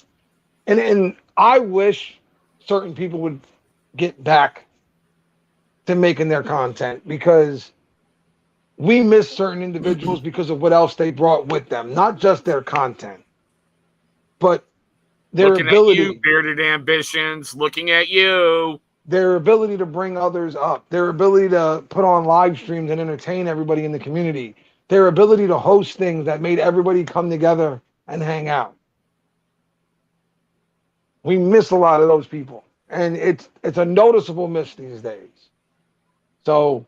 And I wish certain people would get back to making their content because we miss certain individuals because of what else they brought with them, not just their content, but their Looking ability, at you, bearded ambitions, looking at you. their ability to bring others up, their ability to put on live streams and entertain everybody in the community, their ability to host things that made everybody come together and hang out. We miss a lot of those people, and it's a noticeable miss these days. So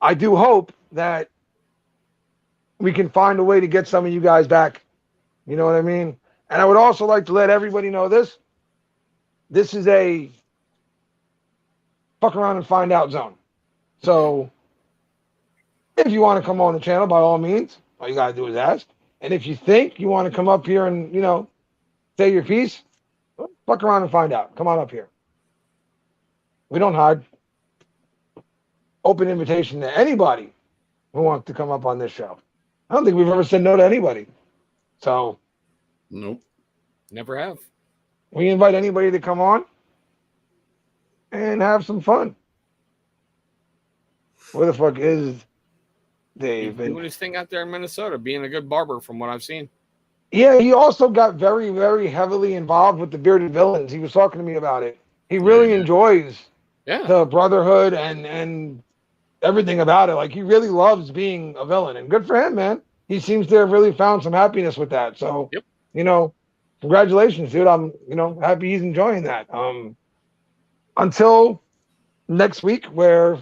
I do hope that we can find a way to get some of you guys back. You know what I mean? And I would also like to let everybody know this. This is a fuck around and find out zone. So if you want to come on the channel, by all means, all you got to do is ask. And if you think you want to come up here and, you know, say your piece, fuck around and find out. Come on up here. We don't hide. open invitation to anybody who wants to come up on this show. I don't think we've ever said no to anybody. So Nope. Never have. we invite anybody to come on and have some fun. Where the fuck is He's Dave? doing his thing out there in Minnesota, being a good barber from what I've seen. Yeah, he also got very, very heavily involved with the Bearded Villains. He was talking to me about it. He really enjoys Yeah. the brotherhood and everything about it. Like, he really loves being a villain, and good for him, man. He seems to have really found some happiness with that. So, Yep. you know, congratulations, dude. I'm, happy he's enjoying that. Until next week, where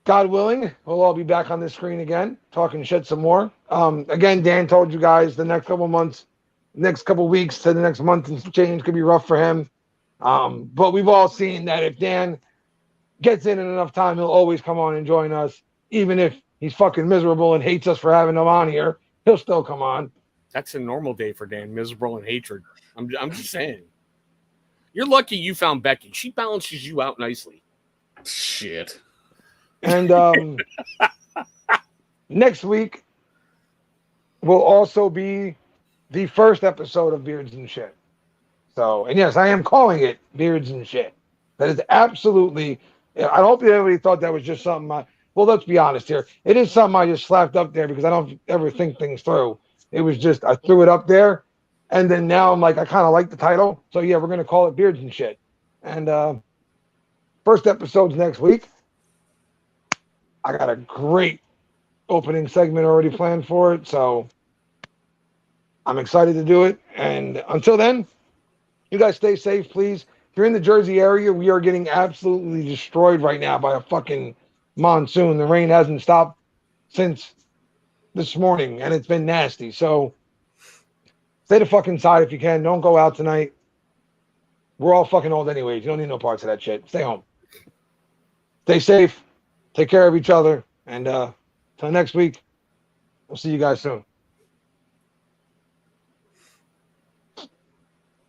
God willing, we'll all be back on this screen again, talking shit some more. Again, Dan told you guys the next couple months, next couple weeks to the next month and change could be rough for him. But we've all seen that if Dan gets in enough time, he'll always come on and join us. Even if he's fucking miserable and hates us for having him on here, he'll still come on. That's a normal day for Dan, miserable and hatred. I'm just saying. You're lucky you found Becky. She balances you out nicely. Shit. And next week will also be the first episode of Beards and Shit. So, and yes, I am calling it Beards and Shit. That is absolutely, I hope everybody thought that was just something well, let's be honest here. It is something I just slapped up there because I don't ever think things through. It was just, I threw it up there. And then now I'm like, I kind of like the title. So yeah, we're going to call it Beards and Shit. And first episode's next week. I got a great opening segment already planned for it. So I'm excited to do it. And until then, you guys stay safe, please. If you're in the Jersey area, we are getting absolutely destroyed right now by a fucking monsoon. The rain hasn't stopped since this morning, and it's been nasty. So stay the fuck inside if you can. Don't go out tonight. We're all fucking old anyways. You don't need no parts of that shit. Stay home. Stay safe. Take care of each other. And till next week, we'll see you guys soon.